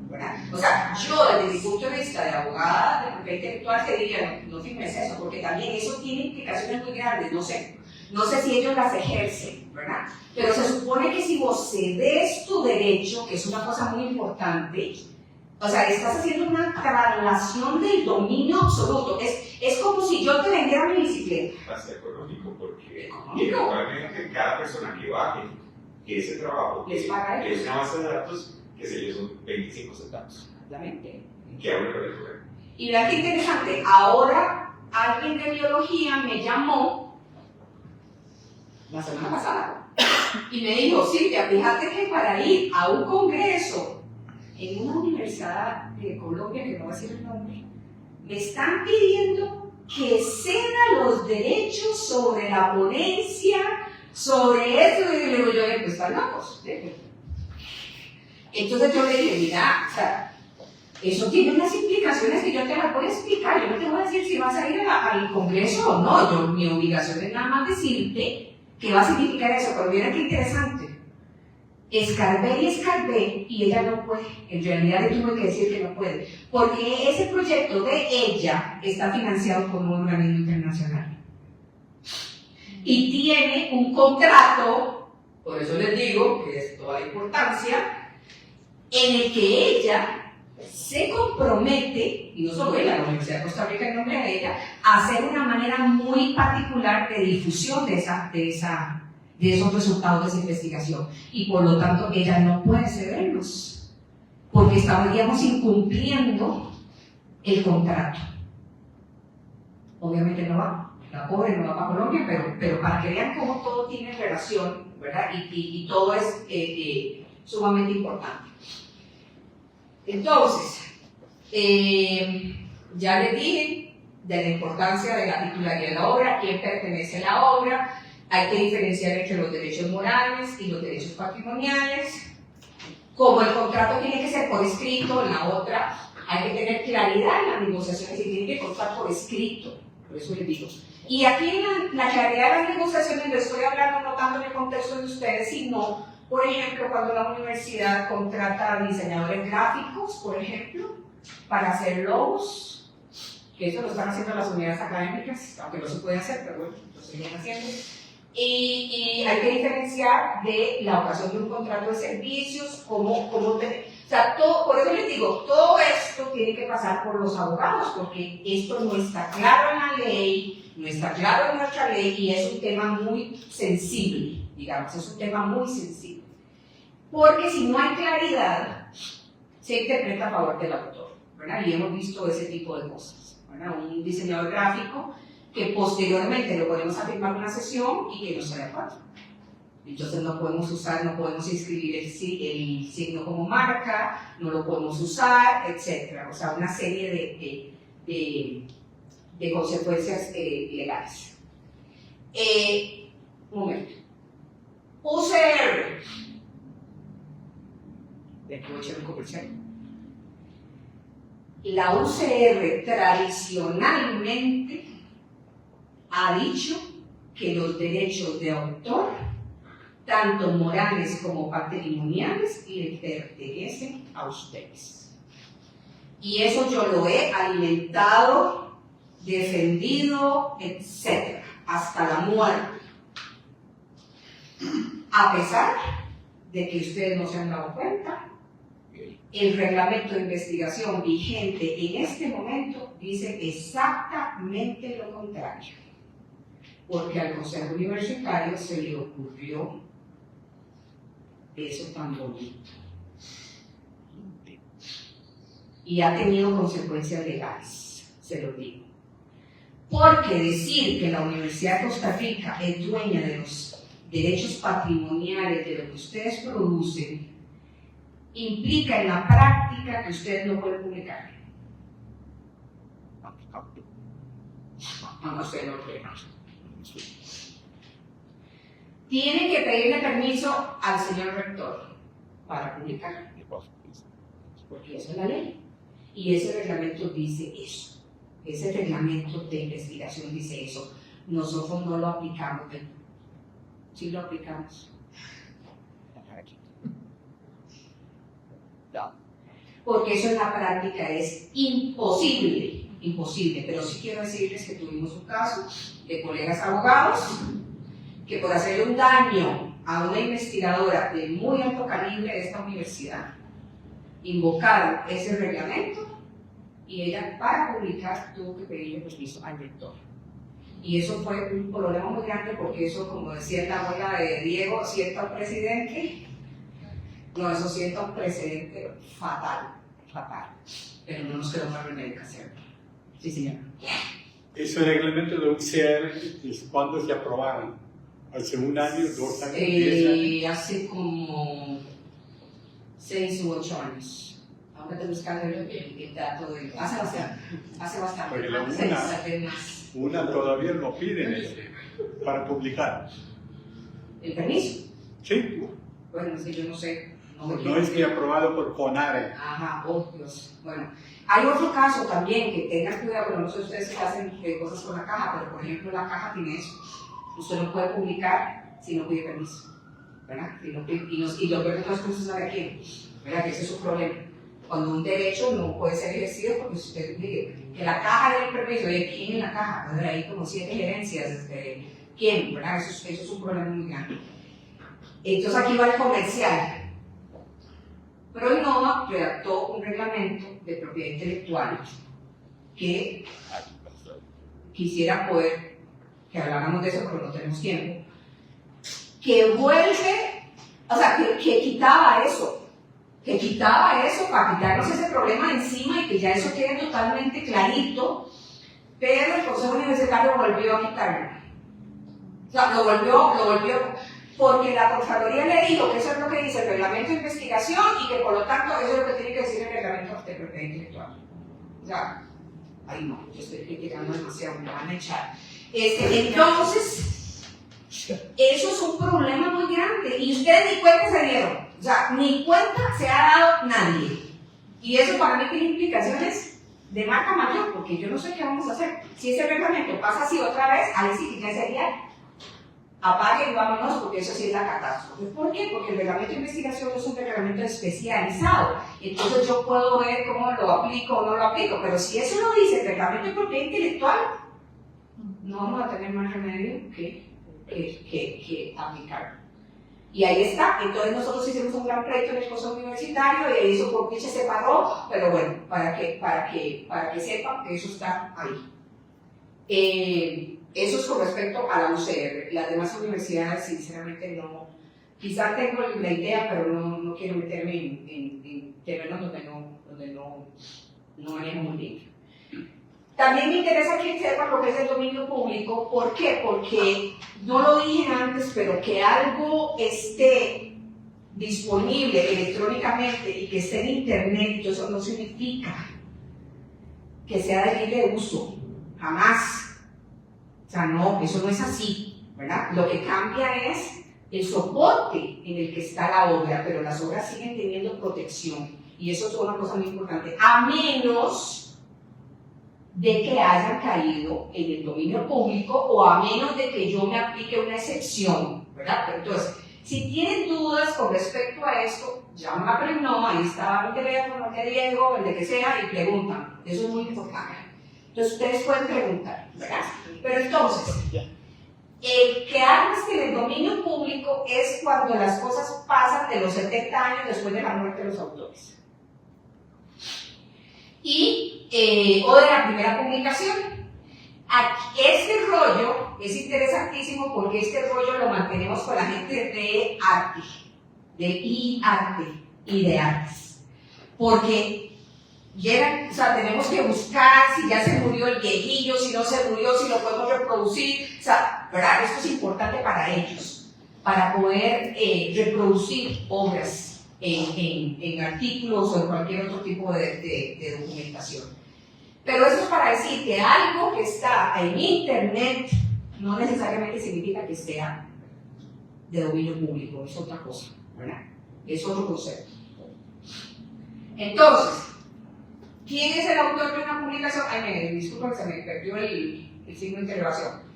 ¿verdad? O sea, yo desde mi punto de vista de abogada de propiedad intelectual te diría, no firmes eso, porque también eso tiene implicaciones muy grandes, no sé si ellos las ejercen, ¿verdad? Pero se supone que si vos cedes tu derecho, que es una cosa muy importante, o sea, estás haciendo una traslación del dominio absoluto. Es como si yo te vendiera mi bicicleta. Hasta económico, porque eventualmente cada persona que baje ese trabajo, les paga que es una base de datos, que se son 25 centavos. Exactamente. Que abre para el lugar. Y vean qué interesante, ahora alguien de biología me llamó la semana pasada y me dijo, Silvia, fíjate que para ir a un congreso en una universidad de Colombia, que no voy a decir el nombre, me están pidiendo que ceda los derechos sobre la ponencia, sobre eso, y le digo yo, pues están locos. Entonces yo le dije, mira, o sea, eso tiene unas implicaciones que yo te las voy a explicar, yo no te voy a decir si vas a ir al congreso o no, mi obligación es nada más decirte qué va a significar eso, pero mira qué interesante. Escarbé y ella no puede, en realidad le tuve que decir que no puede, porque ese proyecto de ella está financiado por un organismo internacional y tiene un contrato, por eso les digo que es toda la importancia, en el que ella se compromete, y no solo ella, la Universidad de Costa Rica en nombre de ella, a hacer una manera muy particular de difusión de esos resultados de esa investigación, y por lo tanto ella no puede cederlos porque estaríamos incumpliendo el contrato. Obviamente no va, la pobre no va para Colombia, pero para que vean cómo todo tiene relación, ¿verdad? Y todo es sumamente importante. Entonces, ya les dije de la importancia de la titularidad de la obra, quién pertenece a la obra. Hay que diferenciar entre los derechos morales y los derechos patrimoniales. Como el contrato tiene que ser por escrito, en la otra hay que tener claridad en las negociaciones y tiene que constar por escrito. Por eso les digo. Y aquí en la claridad de las negociaciones les estoy hablando no tanto en el contexto de ustedes, sino, por ejemplo, cuando la universidad contrata a diseñadores gráficos, por ejemplo, para hacer logos, que eso lo están haciendo las unidades académicas, aunque no se puede hacer, pero bueno, lo siguen haciendo. Y hay que diferenciar de la ocasión de un contrato de servicios, o sea, por eso les digo, todo esto tiene que pasar por los abogados, porque esto no está claro en la ley, no está claro en nuestra ley, y es un tema muy sensible, digamos, es un tema muy sensible. Porque si no hay claridad, se interpreta a favor del autor, ¿verdad? Y hemos visto ese tipo de cosas, ¿verdad? Un diseñador gráfico que posteriormente lo podemos afirmar en una sesión y que no sea de acuerdo. Entonces no podemos usar, no podemos inscribir el signo como marca, no lo podemos usar, etc. O sea, una serie de consecuencias legales. Un momento. UCR. De aquí voy a echar un comercial. La UCR tradicionalmente ha dicho que los derechos de autor, tanto morales como patrimoniales, le pertenecen a ustedes. Y eso yo lo he alimentado, defendido, etc., hasta la muerte. A pesar de que ustedes no se han dado cuenta, el reglamento de investigación vigente en este momento dice exactamente lo contrario. Porque al Consejo Universitario se le ocurrió eso tan bonito. Y ha tenido consecuencias legales, se lo digo. Porque decir que la Universidad de Costa Rica es dueña de los derechos patrimoniales de lo que ustedes producen, implica en la práctica que ustedes no pueden publicar. No sé lo que es. Tienen que pedirle permiso al señor rector para publicar, porque esa es la ley. Y ese reglamento dice eso. Ese reglamento de investigación dice eso. Nosotros no lo aplicamos. Sí lo aplicamos. Porque eso en la práctica es imposible, imposible. Pero sí quiero decirles que tuvimos un caso de colegas abogados que por hacerle un daño a una investigadora de muy alto calibre de esta universidad, invocaron ese reglamento y ella para publicar tuvo que pedirle permiso al rector. Y eso fue un problema muy grande porque eso, como decía la abuela de Diego, sienta un presidente, no, eso sienta un precedente fatal, fatal, pero no nos quedó más remedio que hacerlo. Sí, señora. Ese reglamento de UCR, ¿cuándo se aprobaron? ¿Hace un año, 2 años, 10 años? Hace como 6 u 8 años. Ahora te buscando el dato de... Hace bastante. Porque una todavía lo piden para publicar. ¿El permiso? Sí. Bueno, sí, yo no sé. No es que aprobado por CONARE. Ajá, oh Dios. Bueno, hay otro caso también que tengan cuidado, bueno, no sé ustedes si hacen cosas con la caja, pero por ejemplo la caja tiene eso. Usted no puede publicar si no pide permiso, ¿verdad? Y lo peor de las cosas sabe a quién, ¿verdad? Que ese es su problema. Cuando un derecho no puede ser ejercido porque si usted dice que la caja del permiso, ¿de quién en la caja? Puede haber ahí como 7 gerencias, ¿quién? ¿Verdad? Eso es un problema muy grande. Entonces aquí va el comercial. ProInnova redactó un reglamento de propiedad intelectual que quisiera poder, que habláramos de eso pero no tenemos tiempo, que vuelve, o sea, que quitaba eso para quitarnos ese problema de encima y que ya eso quede totalmente clarito, pero el Consejo Universitario volvió a quitarlo. O sea, lo volvió, porque la Contraloría le dijo que eso es lo que dice el reglamento de investigación y que por lo tanto eso es lo que tiene que decir el reglamento de propiedad intelectual. O sea, ay no, yo estoy criticando demasiado, me van a echar. Entonces, eso es un problema muy grande y ustedes ni cuenta se dieron. O sea, ni cuenta se ha dado nadie. Y eso para mí tiene implicaciones de marca mayor, porque yo no sé qué vamos a hacer. Si ese reglamento pasa así otra vez, ahí sí que ya sería apague y vámonos, porque eso sí es la catástrofe. ¿Por qué? Porque el reglamento de investigación es un reglamento especializado. Entonces yo puedo ver cómo lo aplico o no lo aplico, pero si eso lo dice el reglamento de propiedad intelectual, no vamos a tener más remedio que aplicarlo. Y ahí está. Entonces nosotros hicimos un gran proyecto en el curso universitario y eso por dicha se pagó, pero bueno, para que sepan que eso está ahí. Eso es con respecto a la UCR. Las demás universidades, sinceramente, no. Quizás tengo la idea, pero no quiero meterme en terrenos donde no manejo muy bien. También me interesa que sepan lo que es el dominio público. ¿Por qué? Porque no lo dije antes, pero que algo esté disponible electrónicamente y que esté en internet, eso no significa que sea de libre uso. Jamás. O sea, no, eso no es así, ¿verdad? Lo que cambia es el soporte en el que está la obra, pero las obras siguen teniendo protección. Y eso es una cosa muy importante. A menos de que hayan caído en el dominio público o a menos de que yo me aplique una excepción, ¿verdad? Pero entonces, si tienen dudas con respecto a esto, llaman a Premno, ahí está mi teléfono, el de Diego, el de que sea, y preguntan. Eso es muy importante. Entonces ustedes pueden preguntar, ¿verdad? Pero entonces, el que hagas que en el dominio público es cuando las cosas pasan de los 70 años después de la muerte de los autores. O de la primera publicación. Este rollo es interesantísimo porque este rollo lo mantenemos con la gente de arte, de IARTE y de artes. Porque llegan, o sea, tenemos que buscar si ya se murió el viejillo, si no se murió, si lo podemos reproducir, o sea, ¿verdad? Esto es importante para ellos, para poder reproducir obras en artículos o en cualquier otro tipo de documentación. Pero eso es para decir que algo que está en internet no necesariamente significa que sea de dominio público, es otra cosa, ¿verdad? Es otro concepto. Entonces, ¿quién es el autor de una publicación? Ay, me disculpen, se me perdió el signo de interrogación.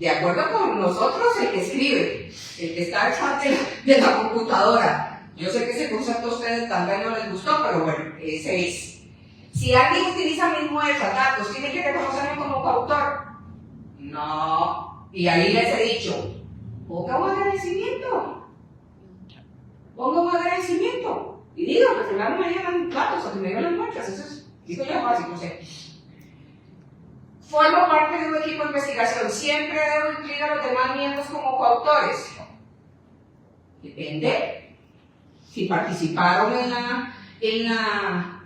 De acuerdo con nosotros, el que escribe, el que está detrás de la computadora. Yo sé que ese concepto a ustedes tal vez no les gustó, pero bueno, ese es. Si alguien utiliza mis muestras, datos, ¿tiene que reconocerme como coautor? No. Y ahí les he dicho, ponga un agradecimiento. Ponga un agradecimiento. Y digo que fulano me llevan datos o que me llevan las muestras. Eso es, digo yo fácil, no sé. Formo parte de un equipo de investigación. ¿Siempre debo incluir a los demás miembros como coautores? Depende. Si participaron en la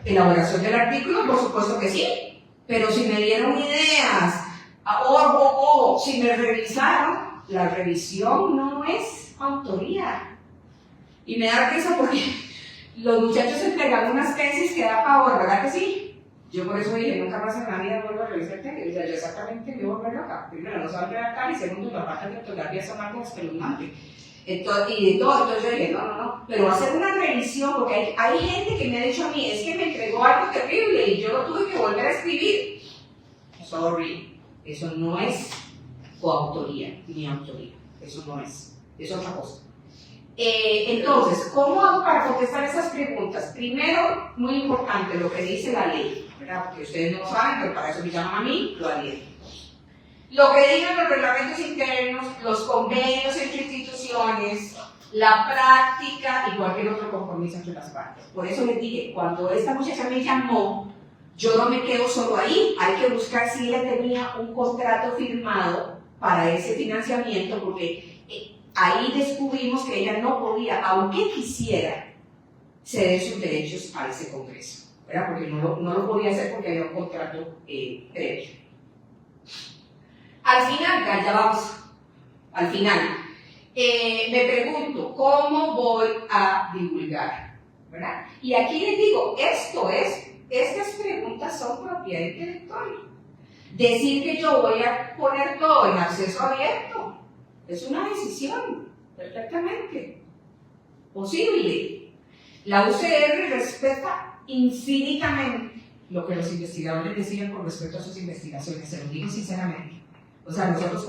elaboración del artículo, por supuesto que sí. Pero si me dieron ideas, o si me revisaron, la revisión no es autoría. Y me da risa porque los muchachos entregan unas tesis que da pavor, ¿verdad que sí? Yo por eso dije, nunca más en la vida vuelvo a revisar tesis. O sea, yo exactamente me voy a volver loca. Primero, no saben redactar y segundo, la parte de ortografía son algo espeluznante. Entonces, y de todo, entonces yo dije, no, pero hacer una revisión, porque hay gente que me ha dicho a mí, es que me entregó algo terrible y yo lo tuve que volver a escribir. Sorry, eso no es coautoría ni autoría, eso no es otra cosa. Entonces, ¿cómo hago para contestar esas preguntas? Primero, muy importante, lo que dice la ley, ¿verdad? Porque ustedes no lo saben, pero para eso me llaman a mí, lo adhieren. Lo que digan los reglamentos internos, los convenios entre instituciones, la práctica y cualquier otro compromiso entre las partes. Por eso les dije, cuando esta muchacha me llamó, yo no me quedo solo ahí, hay que buscar si ella tenía un contrato firmado para ese financiamiento, porque ahí descubrimos que ella no podía, aunque quisiera, ceder sus derechos a ese congreso, ¿verdad? Porque no lo podía hacer porque había un contrato previo. Al final, ya vamos, al final, me pregunto, ¿cómo voy a divulgar? ¿Verdad? Y aquí les digo, estas preguntas son propiedad intelectual. Decir que yo voy a poner todo en acceso abierto es una decisión perfectamente posible. La UCR respeta infinitamente lo que los investigadores decían con respecto a sus investigaciones, se lo digo sinceramente. O sea, nosotros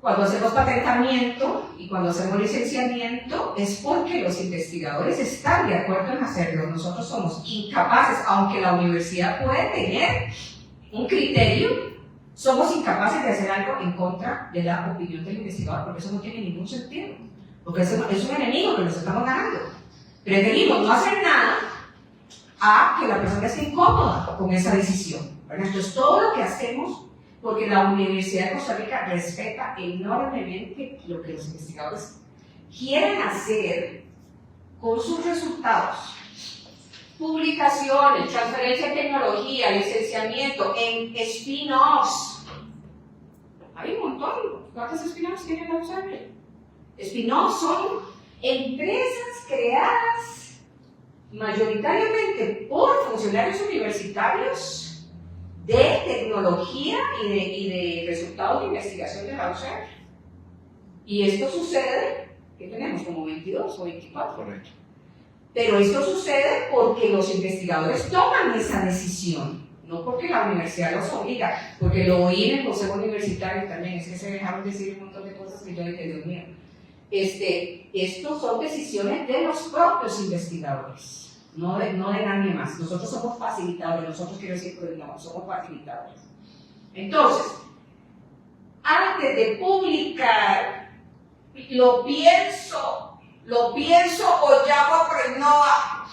cuando hacemos patentamiento y cuando hacemos licenciamiento, es porque los investigadores están de acuerdo en hacerlo. Nosotros somos incapaces, aunque la universidad puede tener un criterio, somos incapaces de hacer algo en contra de la opinión del investigador, porque eso no tiene ningún sentido. Porque es un enemigo que nos estamos ganando. Preferimos no hacer nada a que la persona esté incómoda con esa decisión, ¿verdad? Entonces, todo lo que hacemos, porque la Universidad de Costa Rica respeta enormemente lo que los investigadores quieren hacer con sus resultados. Publicaciones, transferencia de tecnología, licenciamiento, en spin-offs. Hay un montón. ¿Cuántos spin-offs tiene la UCR? Spin-offs son empresas creadas mayoritariamente por funcionarios universitarios de tecnología y de resultados de investigación de la UCR. Y esto sucede, ¿qué tenemos? Como 22 o 24. Correcto. Pero esto sucede porque los investigadores toman esa decisión, no porque la universidad los obliga, porque lo oí en el consejo universitario también, es que se dejaron decir un montón de cosas que yo dije, Dios mío. Estos son decisiones de los propios investigadores. No de nadie más. Nosotros somos facilitadores, nosotros quiero decir, pues no, somos facilitadores. Entonces, antes de publicar, lo pienso o llamo a Prenova.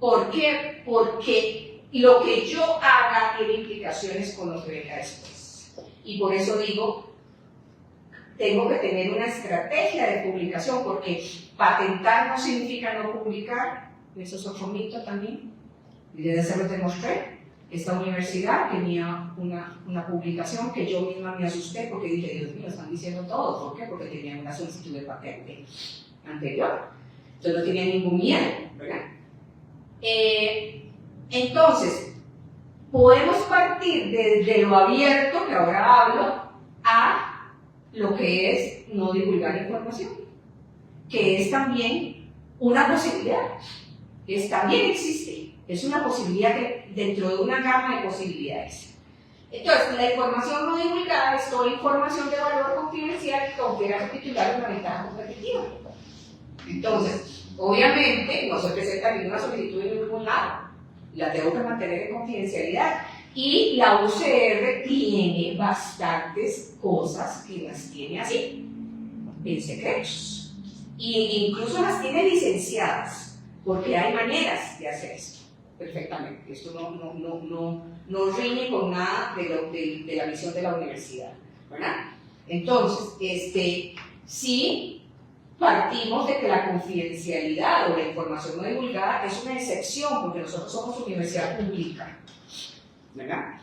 ¿Por qué? Porque lo que yo haga tiene implicaciones con lo que venga después. Y por eso digo, tengo que tener una estrategia de publicación, porque patentar no significa no publicar. Eso es otro mito también, y desde se lo demostré. Esta universidad tenía una publicación que yo misma me asusté porque dije, Dios mío, están diciendo todo. ¿Por qué? Porque tenían una solicitud de patente anterior. Entonces no tenía ningún miedo, ¿verdad? Entonces, podemos partir desde lo abierto, que ahora hablo, a lo que es no divulgar información, que es también una posibilidad. También existe, es una posibilidad dentro de una gama de posibilidades. Entonces, la información no divulgada es toda información de valor confidencial que confiere a su titular una ventaja competitiva. Entonces, obviamente, no se presenta ninguna solicitud en ningún lado, la tengo que mantener en confidencialidad. Y la UCR tiene bastantes cosas que las tiene así, en secretos, e incluso las tiene licenciadas. Porque hay maneras de hacer esto perfectamente. Esto no riñe con nada de la misión de la universidad, ¿verdad? Entonces, sí partimos de que la confidencialidad o la información no divulgada es una excepción, porque nosotros somos universidad pública, ¿verdad?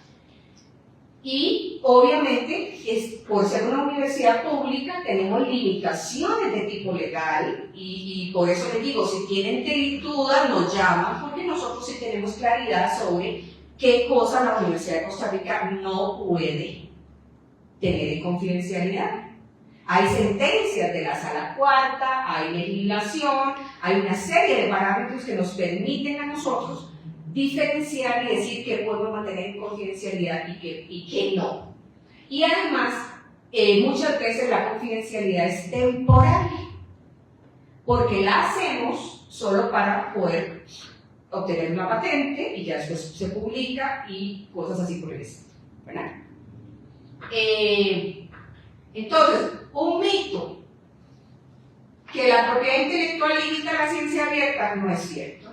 Y obviamente, por ser una universidad pública, tenemos limitaciones de tipo legal y por eso les digo, si tienen dudas, nos llaman, porque nosotros sí tenemos claridad sobre qué cosa la Universidad de Costa Rica no puede tener en confidencialidad. Hay sentencias de la Sala Cuarta, hay legislación, hay una serie de parámetros que nos permiten a nosotros diferenciar y decir qué podemos mantener en confidencialidad y qué no. Y además, muchas veces la confidencialidad es temporal, porque la hacemos solo para poder obtener una patente y ya después se publica y cosas así por el estilo, ¿verdad? Entonces, un mito que la propiedad intelectual limita la ciencia abierta no es cierto.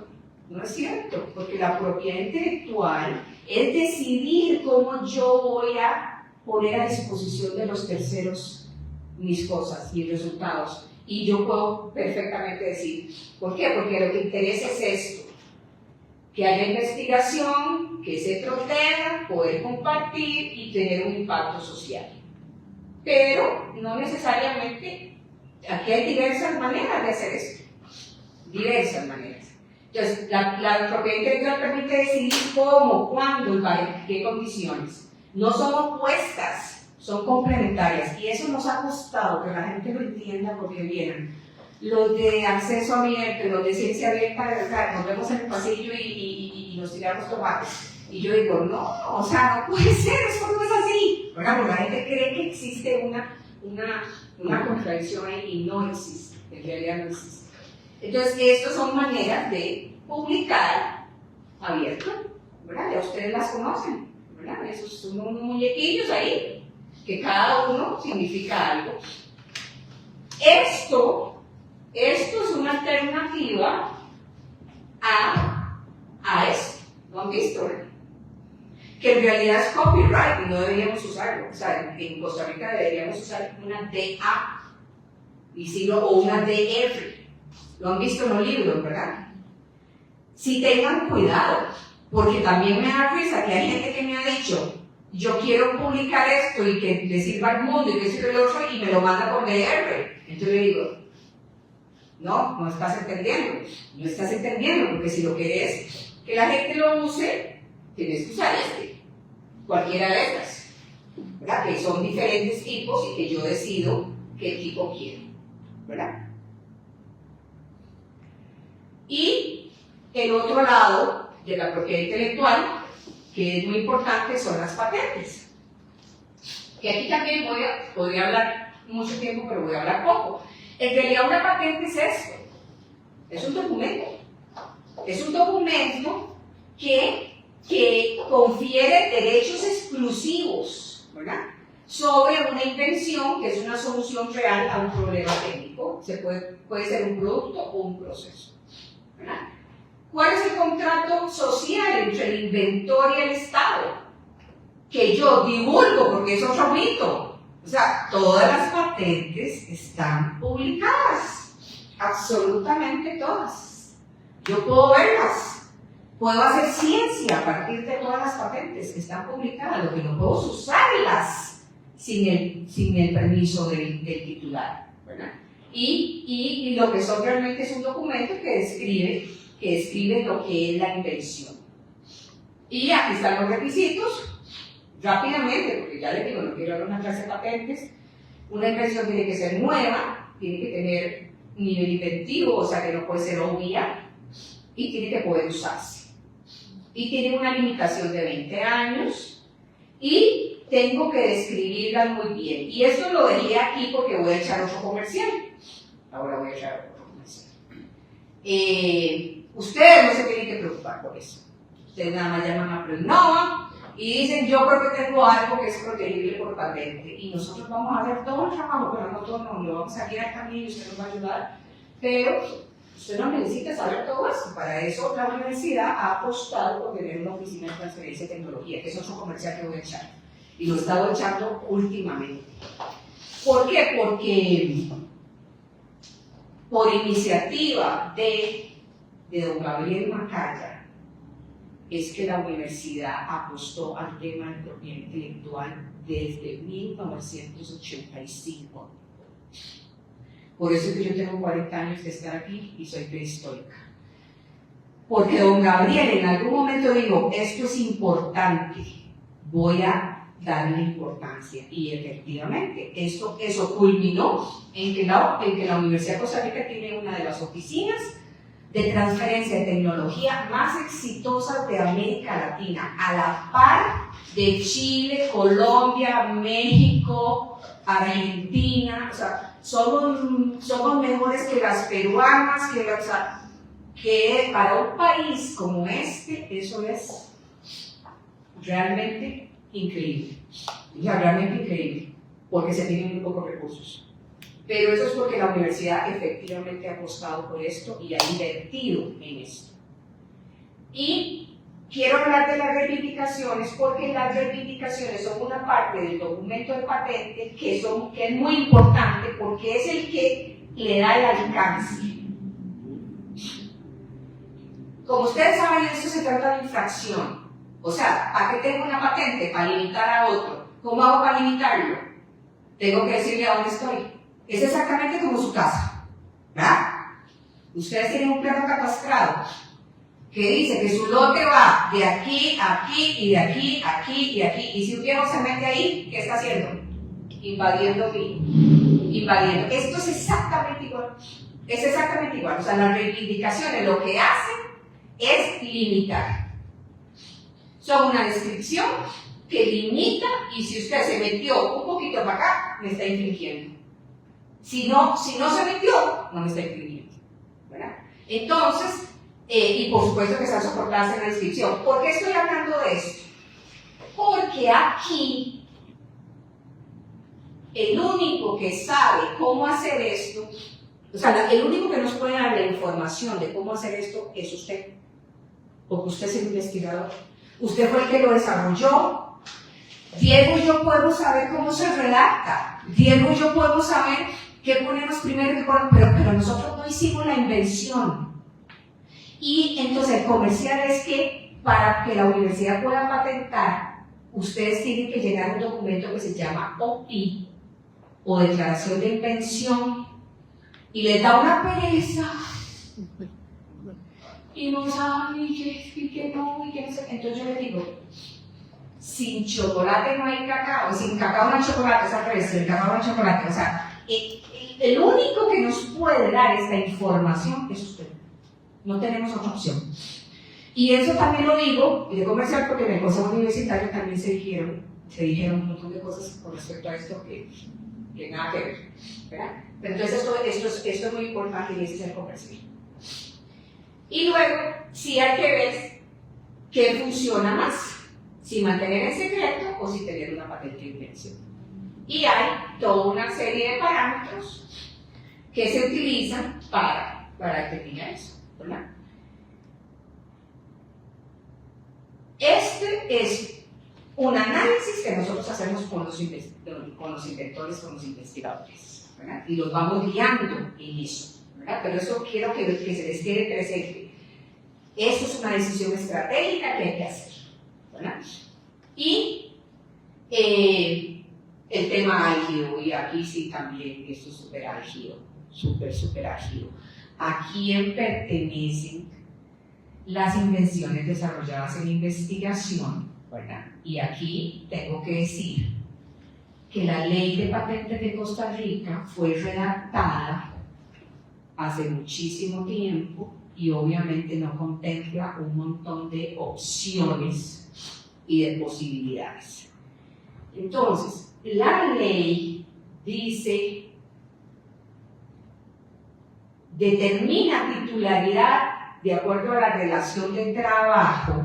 No es cierto, porque la propiedad intelectual es decidir cómo yo voy a poner a disposición de los terceros mis cosas, mis resultados. Y yo puedo perfectamente decir, ¿por qué? Porque lo que interesa es esto, que haya investigación, que se proteja, poder compartir y tener un impacto social. Pero no necesariamente, aquí hay diversas maneras de hacer esto, diversas maneras. Entonces, la propiedad intelectual permite decidir cómo, cuándo y para qué condiciones. No son opuestas, son complementarias. Y eso nos ha costado que la gente lo entienda, porque vienen los de acceso abierto, los de ciencia abierta, nos vemos en el pasillo y nos tiramos tomates. Y yo digo, no, o sea, no puede ser, eso no es así. ¿Verdad? Porque la gente cree que existe una contradicción ahí y no existe, en realidad no existe. Entonces, estas son maneras de publicar abierto, ¿verdad? Ya ustedes las conocen, ¿verdad? Esos son unos muñequillos ahí, que cada uno significa algo. Esto es una alternativa a esto, ¿no han visto? Que en realidad es copyright y no deberíamos usarlo. O sea, en Costa Rica deberíamos usar una DA o una DR. Lo han visto en los libros, ¿verdad? Si tengan cuidado, porque también me da risa que hay gente que me ha dicho, yo quiero publicar esto y que le sirva al mundo y que sirva el otro y me lo manda por DR. Entonces le digo, no estás entendiendo, porque si lo querés que la gente lo use, tienes que usar cualquiera de estas, ¿verdad? Que son diferentes tipos y que yo decido qué tipo quiero, ¿verdad? Y el otro lado de la propiedad intelectual, que es muy importante, son las patentes. Que aquí también podría hablar mucho tiempo, pero voy a hablar poco. En realidad una patente es esto, es un documento. Es un documento que confiere derechos exclusivos, ¿verdad?, sobre una invención que es una solución real a un problema técnico. Puede ser un producto o un proceso, ¿verdad? ¿Cuál es el contrato social entre el inventor y el Estado? Que yo divulgo, porque es otro mito. O sea, todas las patentes están publicadas, absolutamente todas. Yo puedo verlas. Puedo hacer ciencia a partir de todas las patentes que están publicadas, lo que no puedo es usarlas sin el permiso del titular, ¿verdad? Y lo que son realmente es un documento que describe lo que es la invención. Y aquí están los requisitos, rápidamente, porque ya les digo, no quiero dar una clase de patentes. Una invención tiene que ser nueva, tiene que tener nivel inventivo, o sea que no puede ser obvia, y tiene que poder usarse. Y tiene una limitación de 20 años y tengo que describirlas muy bien. Y esto lo dejé aquí porque voy a echar otro comercial. Ahora voy a echar otro comercial. Ustedes no se tienen que preocupar por eso. Ustedes nada más llaman a Prenova y dicen, yo creo que tengo algo que es protegible por patente. Y nosotros vamos a hacer todo el trabajo, pero no todo, no, lo vamos a guiar también y usted nos va a ayudar. Pero usted no necesita saber todo eso. Para eso la universidad ha apostado por tener una oficina de transferencia de tecnología, que es otro comercial que voy a echar. Y lo he estado echando últimamente. ¿Por qué? Porque por iniciativa de don Gabriel Macaya es que la universidad apostó al tema de propiedad intelectual desde 1985. Por eso es que yo tengo 40 años de estar aquí y soy prehistórica. Porque don Gabriel en algún momento dijo, esto es importante, voy a darle importancia. Y efectivamente, eso culminó en que la Universidad de Costa Rica tiene una de las oficinas de transferencia de tecnología más exitosas de América Latina, a la par de Chile, Colombia, México, Argentina. O sea, somos mejores que las peruanas, que para un país como este, eso es realmente increíble. Ya, realmente increíble, porque se tienen muy pocos recursos. Pero eso es porque la universidad efectivamente ha apostado por esto y ha invertido en esto. Y quiero hablar de las reivindicaciones porque las reivindicaciones son una parte del documento de patente que es muy importante porque es el que le da el alcance. Como ustedes saben, esto se trata de infracción. O sea, ¿para qué tengo una patente? Para limitar a otro. ¿Cómo hago para limitarlo? Tengo que decirle a dónde estoy. Es exactamente como su casa, ¿verdad? Ustedes tienen un plano catastrado que dice que su lote va de aquí a aquí y de aquí a aquí y aquí. Y si un viejo se mete ahí, ¿qué está haciendo? Invadiendo. Esto es exactamente igual. Es exactamente igual. O sea, las reivindicaciones lo que hacen es limitar. son una descripción que limita, y si usted se metió un poquito para acá, me está infringiendo. Si no se metió, no me está infringiendo, ¿verdad? Entonces, y por supuesto que están soportadas en la descripción. ¿Por qué estoy hablando de esto? Porque aquí el único que sabe cómo hacer esto, o sea, el único que nos puede dar la información de cómo hacer esto es usted, porque usted es el investigador, usted fue el que lo desarrolló. Diego y yo podemos saber cómo se redacta, Diego y yo podemos saber qué ponemos primero, pero nosotros no hicimos la invención. Y entonces el comercial es que para que la universidad pueda patentar, ustedes tienen que llenar un documento que se llama OPI, o Declaración de Invención, y les da una pereza, y no saben, y que no sé. Entonces yo les digo, sin chocolate no hay cacao, sin cacao no hay chocolate, es al revés, sin cacao no hay chocolate. O sea, el único que nos puede dar esta información es usted. No tenemos otra opción. Y eso también lo digo de comercial porque en el consejo universitario también se dijeron un montón de cosas con respecto a esto que nada que ver, ¿verdad? Pero entonces esto es muy importante y ese es el comercial. Y luego, sí hay que ver qué funciona más, si mantener el secreto o si tener una patente de invención. Y hay toda una serie de parámetros que se utilizan para determinar eso, ¿verdad? Este es un análisis que nosotros hacemos con los inventores, con los investigadores, ¿verdad? Y los vamos guiando en eso, ¿verdad? Pero eso quiero que se les quede presente. Esto es una decisión estratégica que hay que hacer, ¿verdad? Y el tema álgido, y aquí sí también, esto es súper álgido, súper álgido. ¿A quién pertenecen las invenciones desarrolladas en investigación, ¿verdad? Y aquí tengo que decir que la ley de patentes de Costa Rica fue redactada hace muchísimo tiempo y obviamente no contempla un montón de opciones y de posibilidades. Entonces, la ley dice, determina titularidad de acuerdo a la relación de trabajo,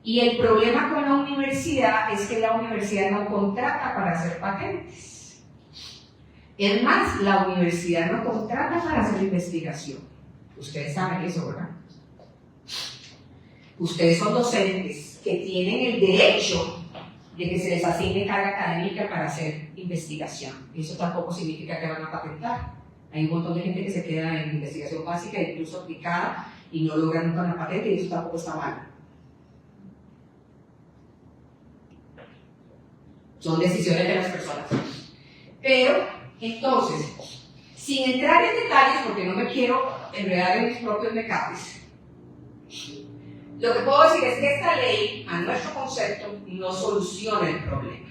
y el problema con la universidad es que la universidad no contrata para hacer patentes. Es más, la universidad no contrata para hacer investigación. Ustedes saben eso, ¿verdad? Ustedes son docentes que tienen el derecho de que se les asigne carga académica para hacer investigación. Eso tampoco significa que van a patentar. Hay un montón de gente que se queda en investigación básica, incluso aplicada, y no logran nunca una patente, y eso tampoco está mal. Son decisiones de las personas. Pero, entonces, sin entrar en detalles, porque no me quiero enredar en mis propios mecates, lo que puedo decir es que esta ley, a nuestro concepto, no soluciona el problema.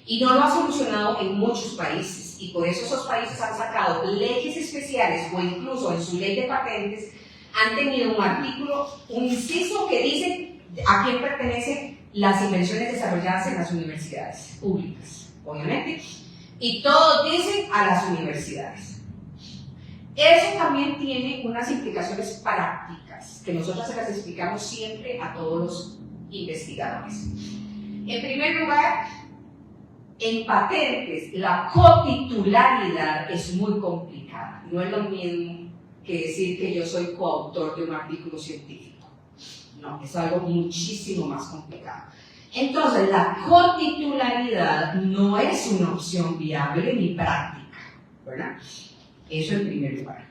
Y no lo ha solucionado en muchos países, y por eso esos países han sacado leyes especiales, o incluso en su ley de patentes, han tenido un artículo, un inciso que dice a quién pertenecen las invenciones desarrolladas en las universidades públicas, obviamente, y todos dicen a las universidades. Eso también tiene unas implicaciones prácticas, que nosotros se las explicamos siempre a todos los investigadores. En primer lugar, en patentes, la cotitularidad es muy complicada. No es lo mismo que decir que yo soy coautor de un artículo científico. No, es algo muchísimo más complicado. Entonces, la cotitularidad no es una opción viable ni práctica, ¿verdad? Eso en primer lugar.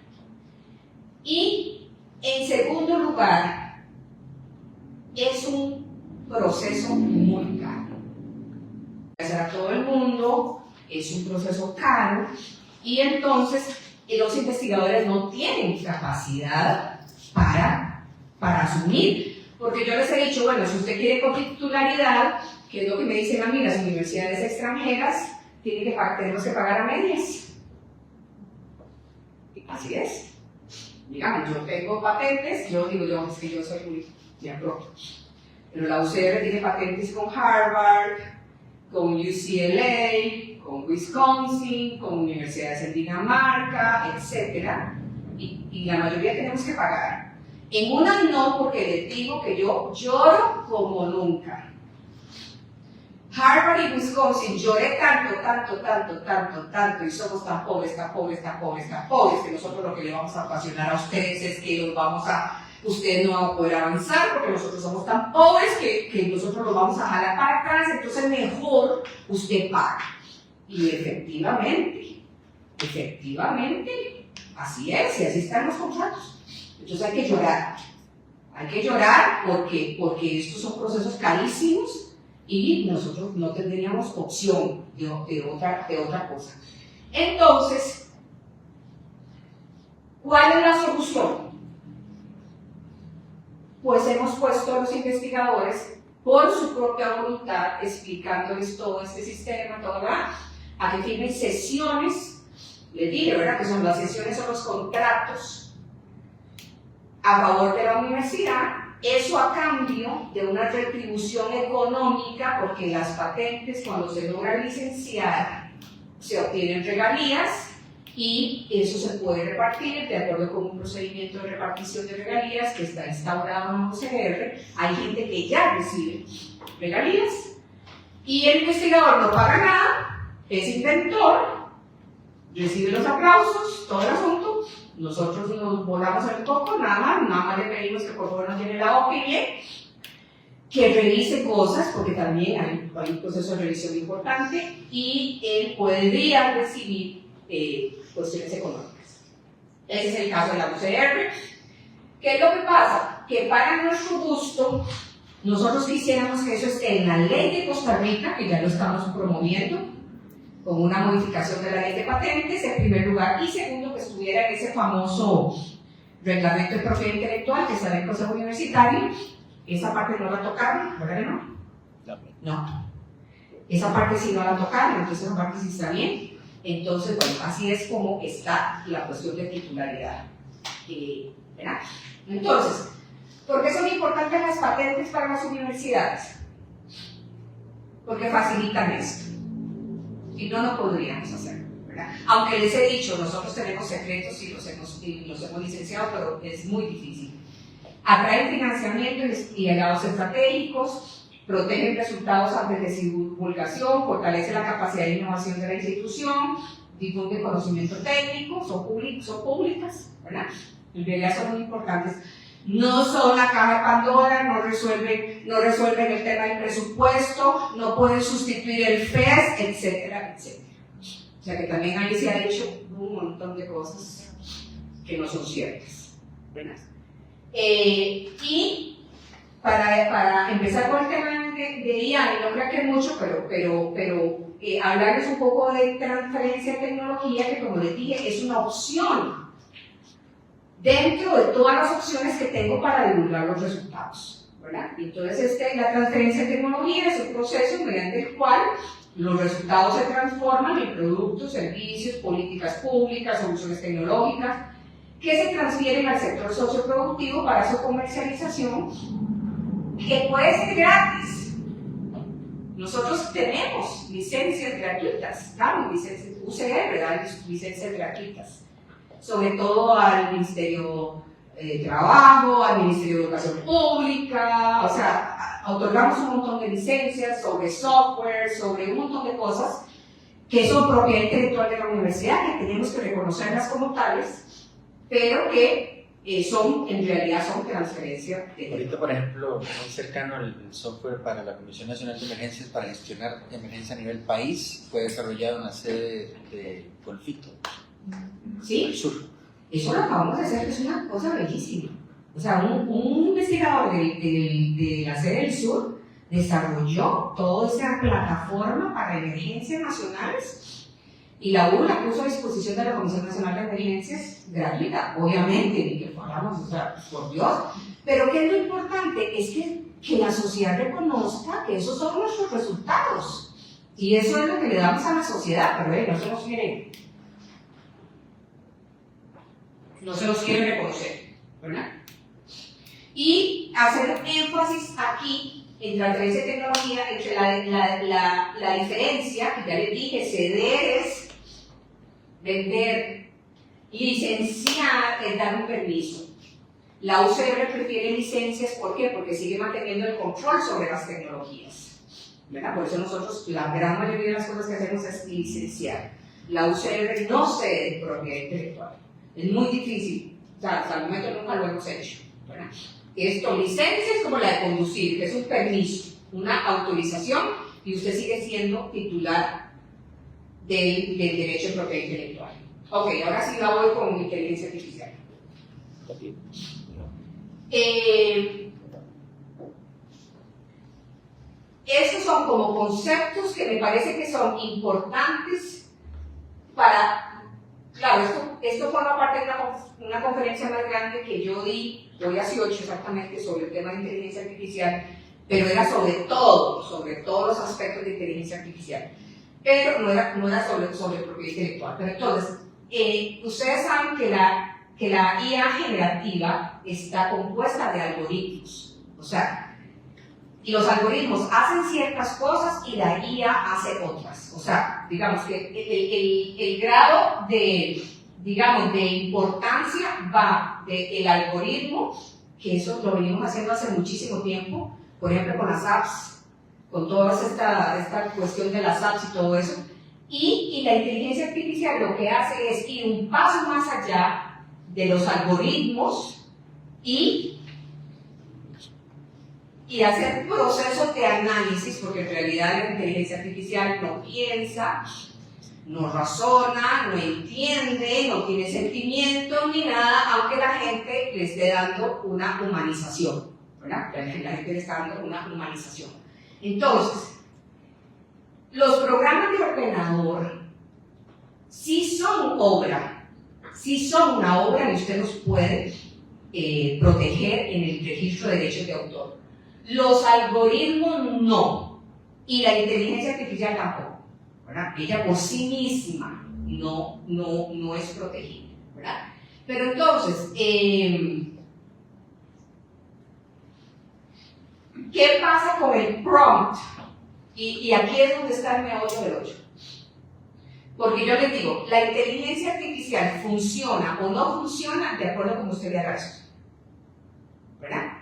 Y en segundo lugar, es un proceso muy caro. A todo el mundo, es un proceso caro, y entonces los investigadores no tienen capacidad para asumir. Porque yo les he dicho, bueno, si usted quiere cotitularidad, que es lo que me dicen a mí las universidades extranjeras, tenemos que pagar a medias. Así es. Digamos, yo tengo patentes, es que yo soy muy de pro. Pero la UCR tiene patentes con Harvard, con UCLA, con Wisconsin, con universidades en Dinamarca, etc. Y la mayoría tenemos que pagar. En una no, porque les digo que yo lloro como nunca. Harvard y Wisconsin, lloré tanto, y somos tan pobres, que nosotros lo que le vamos a ocasionar a ustedes es que ustedes no van a poder avanzar porque nosotros somos tan pobres que nosotros los vamos a jalar para atrás, entonces mejor usted paga. Y efectivamente, así es, y así están los contratos. Entonces hay que llorar porque estos son procesos carísimos y nosotros no tendríamos opción de otra cosa. Entonces, ¿cuál es la solución? Pues hemos puesto a los investigadores por su propia voluntad, explicándoles todo este sistema, a que firmen sesiones, les dije, ¿verdad? Que son las sesiones o los contratos a favor de la universidad. Eso a cambio de una retribución económica, porque las patentes, cuando se logran licenciar, se obtienen regalías y eso se puede repartir de acuerdo con un procedimiento de repartición de regalías que está instaurado en la UCR. Hay gente que ya recibe regalías y el investigador no paga nada, es inventor, recibe los aplausos, todo el asunto. Nosotros nos volamos el coco, nada más le pedimos que por favor nos llene la hoja bien, que revise cosas, porque también hay un proceso de revisión importante, y él podría recibir cuestiones económicas. Ese es el caso de la UCR. ¿Qué es lo que pasa? Que para nuestro gusto, nosotros quisiéramos que eso esté en la ley de Costa Rica, que ya lo estamos promoviendo, con una modificación de la ley de patentes, en primer lugar, y segundo, que estuviera en ese famoso reglamento de propiedad intelectual que está en el Consejo Universitario. Esa parte no la tocaron, ¿verdad que no? No. Esa parte sí no la tocaron, entonces esa parte sí está bien. Entonces, bueno, así es como está la cuestión de titularidad. ¿Verdad? Entonces, ¿por qué son importantes las patentes para las universidades? Porque facilitan esto. Y no lo podríamos hacer, ¿verdad? Aunque les he dicho, nosotros tenemos secretos y los hemos licenciado, pero es muy difícil. Atraen financiamiento y aliados estratégicos, protegen resultados antes de su divulgación, fortalece la capacidad de innovación de la institución, difunde conocimiento técnico, son públicas, ¿verdad? En realidad son muy importantes. No son la caja de Pandora, no resuelven el tema del presupuesto, no pueden sustituir el FES, etcétera, etcétera. O sea que también ahí se ha hecho un montón de cosas que no son ciertas, ¿verdad? Y para empezar con el tema de IA, y no creo que mucho, pero hablarles un poco de transferencia de tecnología, que como les dije, es una opción dentro de todas las opciones que tengo para divulgar los resultados, ¿verdad? Entonces, la transferencia de tecnología es un proceso mediante el cual los resultados se transforman en productos, servicios, políticas públicas, soluciones tecnológicas, que se transfieren al sector socioproductivo para su comercialización, que puede ser gratis. Nosotros tenemos licencias gratuitas, damos licencias UCR, da licencias gratuitas, sobre todo al Ministerio de Trabajo, al Ministerio de Educación Pública, o sea, otorgamos un montón de licencias sobre software, sobre un montón de cosas que son propiedad intelectual de la universidad, que tenemos que reconocerlas como tales, pero que en realidad son transferencia de... Ahorita, por ejemplo, muy cercano el software para la Comisión Nacional de Emergencias para gestionar emergencia a nivel país fue desarrollado en la sede de Golfito, ¿sí? del sur. Eso lo acabamos de hacer, que es una cosa bellísima. O sea, un investigador de la sede del sur desarrolló toda esa plataforma para emergencias nacionales y la UR la puso a disposición de la Comisión Nacional de Emergencias gratuita, obviamente, ni que fuéramos, o sea, por Dios. Pero ¿qué es lo importante? Es que la sociedad reconozca que esos son nuestros resultados. Y eso es lo que le damos a la sociedad, pero no se los quieren reconocer, ¿verdad? Y hacer énfasis aquí entre la diferencia de tecnología, entre la diferencia, que ya les dije, ceder es vender, licenciar es dar un permiso. La UCR prefiere licencias, ¿por qué? Porque sigue manteniendo el control sobre las tecnologías, ¿verdad? Por eso nosotros, la gran mayoría de las cosas que hacemos es licenciar. La UCR no cede propiedad intelectual, es muy difícil, o sea, hasta el momento nunca lo hemos hecho, ¿verdad? Esto, licencia es como la de conducir, que es un permiso, una autorización, y usted sigue siendo titular del derecho de propiedad intelectual. Ok, ahora sí la voy con inteligencia artificial. Estos son como conceptos que me parece que son importantes para... Claro, esto forma parte de una conferencia más grande que yo di, hoy hace 8 exactamente, sobre el tema de inteligencia artificial, pero era sobre todos los aspectos de inteligencia artificial, pero no era sobre propiedad intelectual. Pero entonces, ustedes saben que la IA generativa está compuesta de algoritmos, o sea, y los algoritmos hacen ciertas cosas y la IA hace otras. O sea, digamos que el grado de importancia va del algoritmo, que eso lo venimos haciendo hace muchísimo tiempo, por ejemplo con las apps, con toda esta cuestión de las apps y todo eso, y la inteligencia artificial lo que hace es ir un paso más allá de los algoritmos y hacer procesos de análisis, porque en realidad la inteligencia artificial no piensa, no razona, no entiende, no tiene sentimientos ni nada, aunque la gente le esté dando una humanización, ¿verdad? La gente le está dando una humanización. Entonces, los programas de ordenador sí son una obra y usted los puede proteger en el registro de derechos de autor. Los algoritmos no, y la inteligencia artificial tampoco, ¿verdad? Ella por sí misma no es protegida, ¿verdad? Pero entonces, ¿qué pasa con el prompt? Y aquí es donde está el meollo del 8. Porque yo les digo, la inteligencia artificial funciona o no funciona de acuerdo con usted le haga eso, ¿verdad?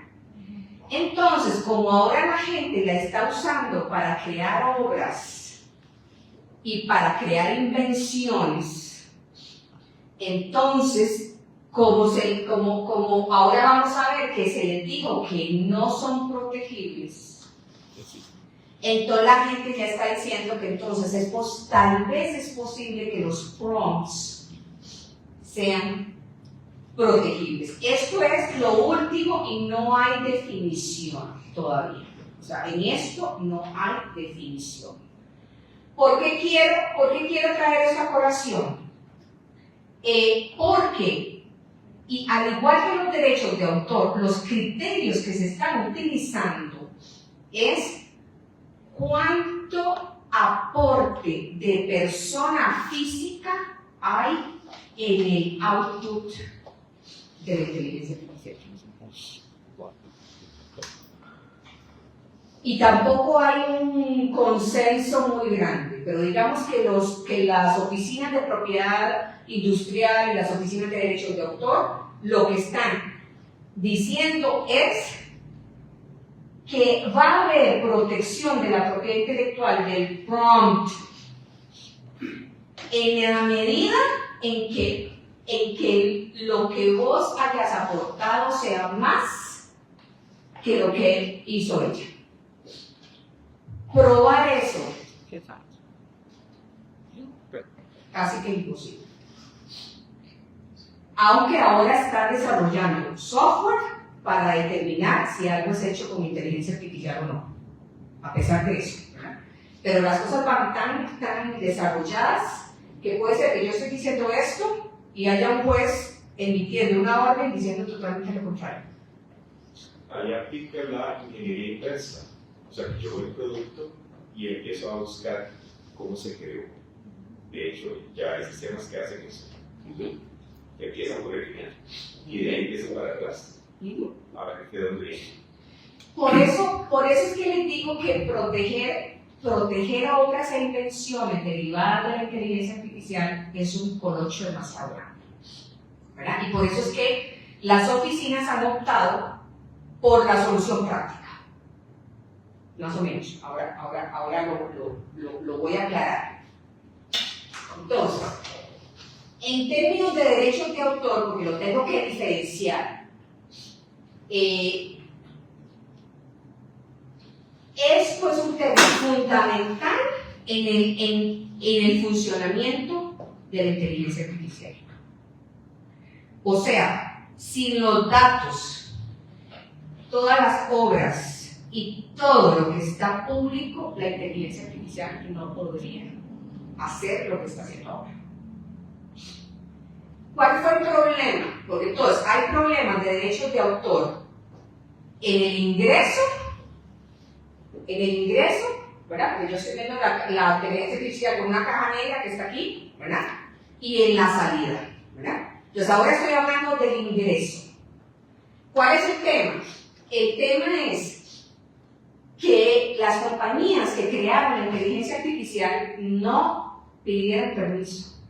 Entonces, como ahora la gente la está usando para crear obras y para crear invenciones, entonces, como ahora vamos a ver que se les dijo que no son protegibles, entonces la gente ya está diciendo que entonces tal vez es posible que los prompts sean protegibles. Esto es lo último y no hay definición todavía. O sea, en esto no hay definición. ¿Por qué quiero traer esta colación? Porque, y al igual que los derechos de autor, los criterios que se están utilizando es cuánto aporte de persona física hay en el output de la inteligencia artificial. Y tampoco hay un consenso muy grande, pero digamos que las oficinas de propiedad industrial y las oficinas de derechos de autor lo que están diciendo es que va a haber protección de la propiedad intelectual del prompt en la medida en que lo que vos hayas aportado sea más que lo que él hizo ella. Probar eso casi que imposible. Aunque ahora están desarrollando software para determinar si algo es hecho con inteligencia artificial o no, a pesar de eso, ¿verdad? Pero las cosas van tan desarrolladas que puede ser que yo esté diciendo esto y haya un juez emitiendo una orden diciendo totalmente lo contrario. Ahí aplica la ingeniería inversa. O sea, que yo veo el producto y empiezo a buscar cómo se creó. De hecho, ya hay sistemas que hacen eso. Que empiezan por el final y de ahí empiezan para atrás. A ver de dónde viene. Por eso es que les digo que proteger obras e invenciones derivadas de la inteligencia artificial es un colocho demasiado grande, ¿verdad? Y por eso es que las oficinas han optado por la solución práctica, más o menos. Ahora lo voy a aclarar. Entonces, en términos de derechos de autor, porque lo tengo que diferenciar, esto es un tema fundamental en el funcionamiento de la inteligencia artificial. O sea, sin los datos, todas las obras y todo lo que está público, la inteligencia artificial no podría hacer lo que está haciendo ahora. ¿Cuál fue el problema? Porque entonces hay problemas de derechos de autor en el ingreso, ¿verdad? Porque yo estoy viendo la inteligencia artificial con una caja negra que está aquí, ¿verdad? Y en la salida, ¿verdad? Entonces ahora estoy hablando del ingreso. ¿Cuál es el tema? El tema es que las compañías que crearon la inteligencia artificial no pidieron permiso,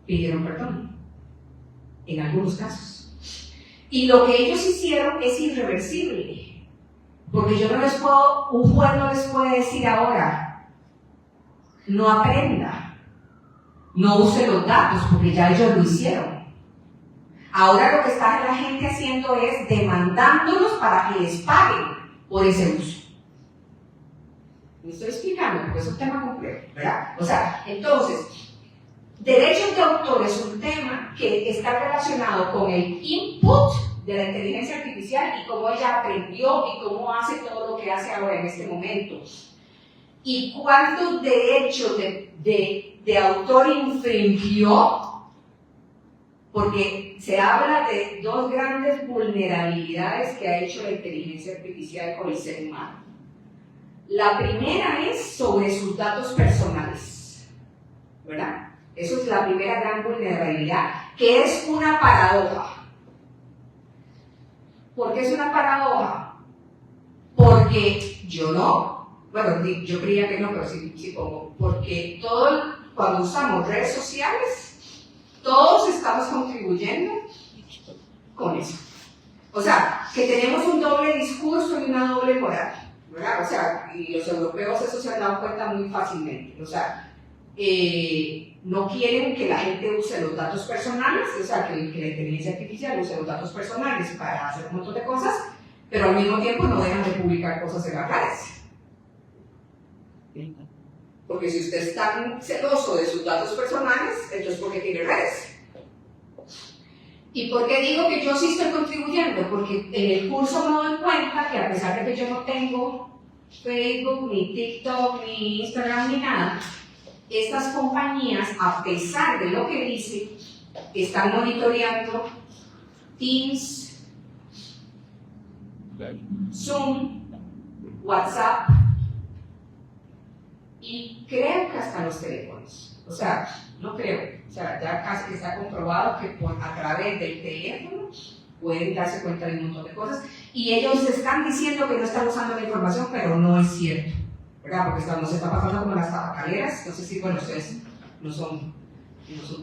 pidieron perdón, en algunos casos. Y lo que ellos hicieron es irreversible. Porque yo no les puedo, un juez no les puede decir ahora, no aprenda, no use los datos, porque ya ellos lo hicieron. Ahora lo que está la gente haciendo es demandándolos para que les paguen por ese uso. Me estoy explicando, porque es un tema complejo, ¿verdad? O sea, entonces, derechos de autor es un tema que está relacionado con el input de la inteligencia artificial y cómo ella aprendió y cómo hace todo lo que hace ahora en este momento. Y cuántos derechos de autor infringió, porque se habla de dos grandes vulnerabilidades que ha hecho la inteligencia artificial con el ser humano. La primera es sobre sus datos personales, ¿verdad? Eso es la primera gran vulnerabilidad, que es una paradoja. ¿Por qué es una paradoja? Porque yo creía que no, pero sí pongo, porque cuando usamos redes sociales, todos estamos contribuyendo con eso. O sea, que tenemos un doble discurso y una doble moral, ¿verdad? O sea, y los europeos eso se han dado cuenta muy fácilmente. O sea, no quieren que la gente use los datos personales, o sea, que la inteligencia artificial use los datos personales para hacer un montón de cosas, pero al mismo tiempo no dejan de publicar cosas en las redes. Porque si usted es tan celoso de sus datos personales, entonces ¿por qué tiene redes? ¿Y por qué digo que yo sí estoy contribuyendo? Porque en el curso me doy cuenta que a pesar de que yo no tengo Facebook, ni TikTok, ni Instagram, ni nada, estas compañías, a pesar de lo que dicen, están monitoreando Teams, Zoom, WhatsApp y creo que hasta los teléfonos. O sea, no creo. O sea, ya casi está comprobado que a través del teléfono pueden darse cuenta de un montón de cosas y ellos están diciendo que no están usando la información, pero no es cierto. ¿Verdad? Porque nos está pasando como las tabacaleras, no sé si, bueno, ustedes no son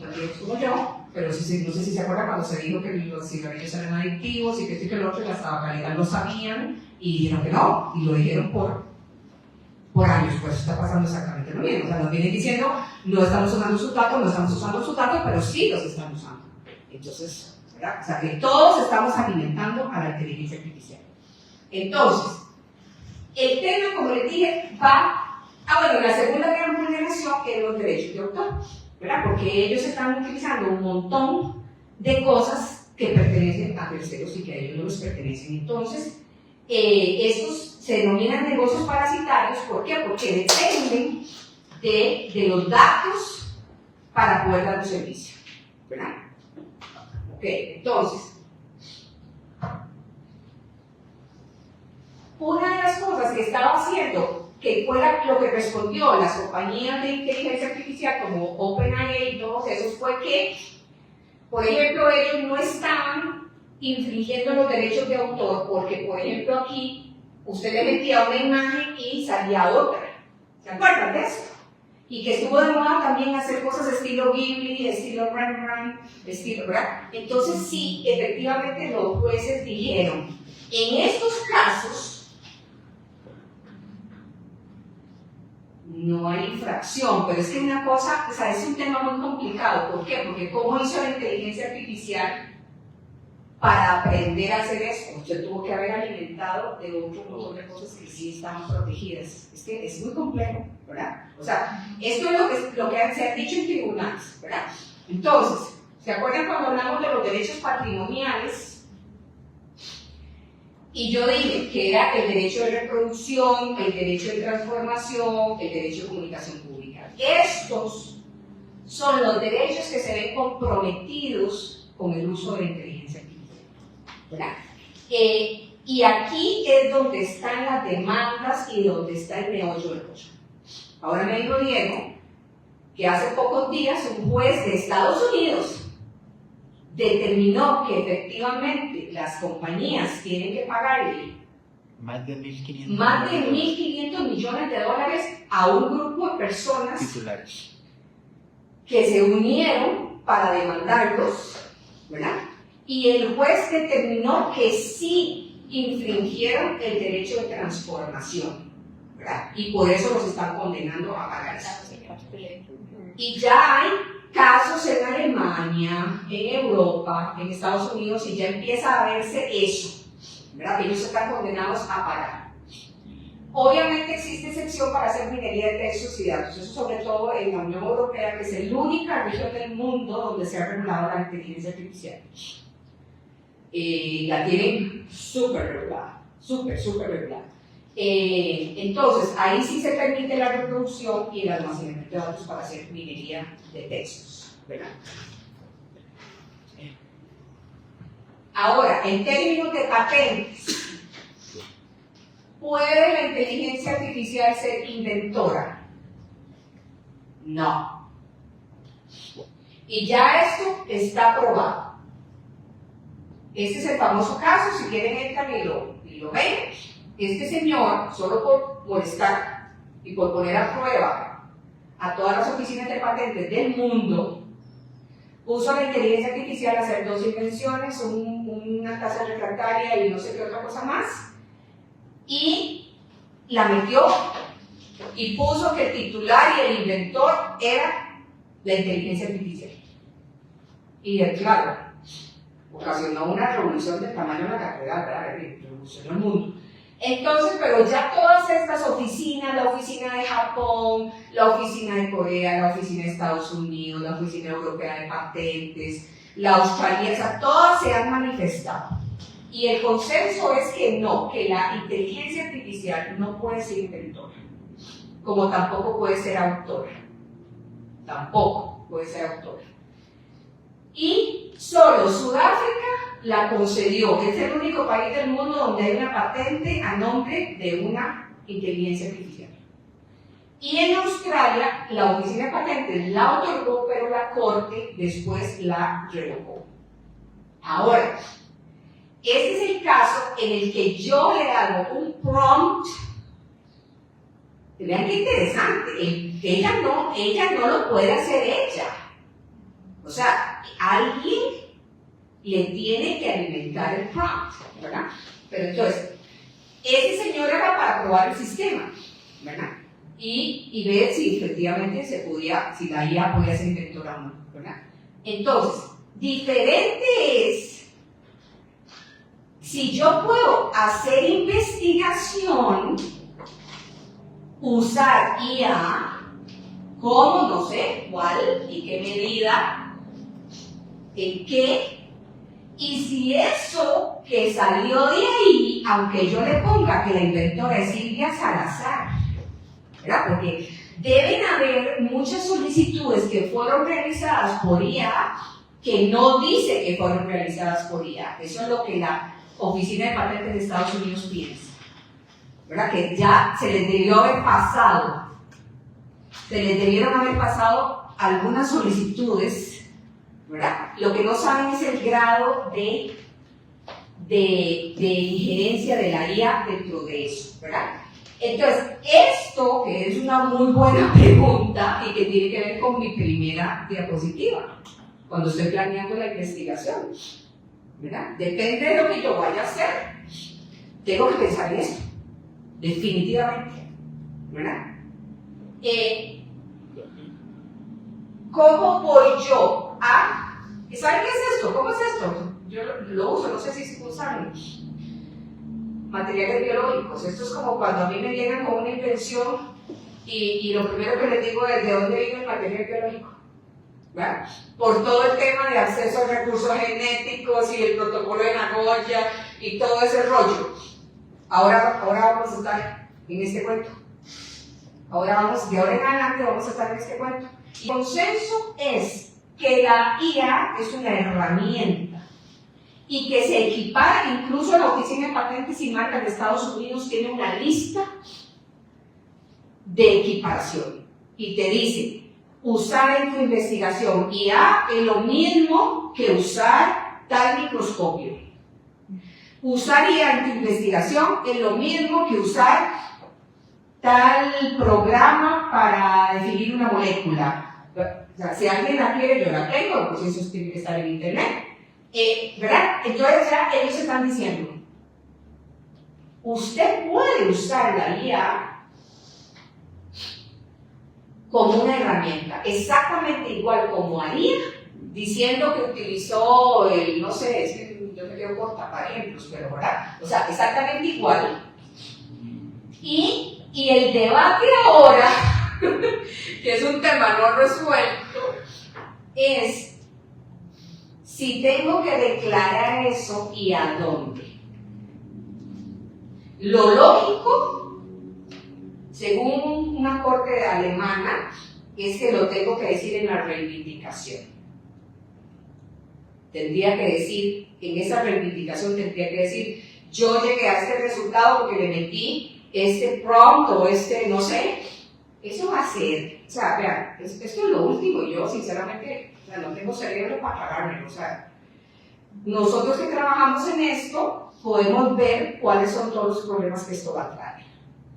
tan viejos como yo, pero no sé si se acuerdan cuando se dijo que los cigarrillos eran adictivos y que esto y que lo otro, y las tabacaleras lo sabían y dijeron que no, y lo dijeron por años, pues está pasando exactamente lo mismo. O sea, nos vienen diciendo, no estamos usando sus datos, pero sí los están usando. Entonces, ¿verdad? O sea, que todos estamos alimentando a la inteligencia artificial. Entonces, el tema, como les dije, la segunda gran vulneración es los derechos de autor, ¿verdad? Porque ellos están utilizando un montón de cosas que pertenecen a terceros y que a ellos no les pertenecen. Entonces, estos se denominan negocios parasitarios. ¿Por qué? Porque dependen de los datos para poder dar un servicio, ¿verdad? Ok, entonces, una de las cosas que estaba haciendo, que fue lo que respondió las compañías de inteligencia artificial como OpenAI y todos esos, fue que, por ejemplo, ellos no estaban infringiendo los derechos de autor, porque por ejemplo aquí usted le metía una imagen y salía otra. ¿Se acuerdan de eso? Y que estuvo de moda también hacer cosas estilo Ghibli, estilo Rembrandt, estilo, ¿verdad? Entonces sí, efectivamente los jueces dijeron, en estos casos no hay infracción, pero es que una cosa, o sea, es un tema muy complicado. ¿Por qué? Porque ¿cómo hizo la inteligencia artificial para aprender a hacer esto? Usted tuvo que haber alimentado de otro montón de cosas que sí estaban protegidas. Es que es muy complejo, ¿verdad? O sea, esto es lo que se ha dicho en tribunales, ¿verdad? Entonces, ¿se acuerdan cuando hablamos de los derechos patrimoniales? Y yo dije que era el derecho de reproducción, el derecho de transformación, el derecho de comunicación pública. Estos son los derechos que se ven comprometidos con el uso de la inteligencia artificial, ¿verdad? Y aquí es donde están las demandas y donde está el meollo del cosa. Ahora me dijo Diego que hace pocos días un juez de Estados Unidos determinó que efectivamente las compañías tienen que pagarle más de 1.500 millones de dólares a un grupo de personas titulares que se unieron para demandarlos, ¿verdad? Y el juez determinó que sí infringieron el derecho de transformación, ¿verdad? Y por eso los están condenando a pagar eso. Y ya hay casos en Alemania, en Europa, en Estados Unidos, y ya empieza a verse eso, ¿verdad? Que ellos están condenados a pagar. Obviamente existe excepción para hacer minería de textos y datos, eso sobre todo en la Unión Europea, que es la única región del mundo donde se ha regulado la inteligencia artificial. La tienen súper regulada, súper regulada. Entonces, ahí sí se permite la reproducción y el almacenamiento de datos para hacer minería de textos, ¿verdad? Ahora, en términos de patentes, ¿puede la inteligencia artificial ser inventora? No. Y ya esto está probado. Este es el famoso caso, si quieren entran y lo ven. Este señor, solo por molestar y por poner a prueba a todas las oficinas de patentes del mundo, puso la inteligencia artificial a hacer dos invenciones, una tasa refractaria y no sé qué otra cosa más, y la metió y puso que el titular y el inventor era la inteligencia artificial. Y claro, ocasionó una revolución del tamaño de la catedral, ¿verdad? Revolucionó el mundo. Entonces, pero ya todas estas oficinas, la oficina de Japón, la oficina de Corea, la oficina de Estados Unidos, la oficina europea de patentes, la australiana, todas se han manifestado. Y el consenso es que no, que la inteligencia artificial no puede ser inventora, como tampoco puede ser autora. Tampoco puede ser autora. Y solo Sudáfrica la concedió, que es el único país del mundo donde hay una patente a nombre de una inteligencia artificial. Y en Australia, la oficina de patentes la otorgó, pero la corte después la revocó. Ahora, este es el caso en el que yo le hago un prompt. Vean qué interesante, ella no lo puede hacer ella. O sea, alguien le tiene que alimentar el prompt, ¿verdad? Pero entonces, ese señor era para probar el sistema, ¿verdad? Y ver si efectivamente si la IA podía ser inventora o no, ¿verdad? Entonces, diferente es si yo puedo hacer investigación, usar IA, cómo, no sé, cuál y qué medida, en qué, y si eso que salió de ahí, aunque yo le ponga que la inventora es Silvia Salazar, ¿verdad? Porque deben haber muchas solicitudes que fueron realizadas por IA que no dice que fueron realizadas por IA. Eso es lo que la Oficina de Patentes de Estados Unidos piensa, ¿verdad? Que ya se les debió haber pasado, se les debieron haber pasado algunas solicitudes, ¿verdad? Lo que no saben es el grado de de injerencia de la IA dentro de eso, ¿verdad? Entonces, esto que es una muy buena pregunta y que tiene que ver con mi primera diapositiva, cuando estoy planeando la investigación, ¿verdad? Depende de lo que yo vaya a hacer, tengo que pensar en esto, definitivamente, ¿verdad? ¿Cómo voy yo a... ¿Saben qué es esto? ¿Cómo es esto? Yo lo uso, no sé si usan materiales biológicos. Esto es como cuando a mí me llegan con una invención y lo primero que les digo es de dónde viene el material biológico, ¿verdad? Por todo el tema de acceso a recursos genéticos y el protocolo de Nagoya y todo ese rollo. Ahora vamos a estar en este cuento. De ahora en adelante vamos a estar en este cuento. El consenso es que la IA es una herramienta y que se equipara, incluso la Oficina de Patentes y Marcas de Estados Unidos tiene una lista de equiparación y te dice, usar en tu investigación IA es lo mismo que usar tal microscopio. Usar IA en tu investigación es lo mismo que usar tal programa para definir una molécula. O sea, si alguien la quiere, yo la tengo, pues eso tiene que estar en internet. ¿Verdad? Entonces ya ellos están diciendo, usted puede usar la IA como una herramienta, exactamente igual como haría, diciendo que utilizó el, no sé, es que yo me quedo corta para ejemplos, pero ¿verdad? O sea, exactamente igual. Y el debate ahora, que es un tema no resuelto, es si tengo que declarar eso y a dónde. Lo lógico, según una corte alemana, es que lo tengo que decir en la reivindicación. Tendría que decir, en esa reivindicación tendría que decir, yo llegué a este resultado porque le metí este prompt o este, no sé. Eso va a ser, o sea, vean, esto es lo último, y yo sinceramente no tengo cerebro para cagármelo, o sea, nosotros que trabajamos en esto podemos ver cuáles son todos los problemas que esto va a traer,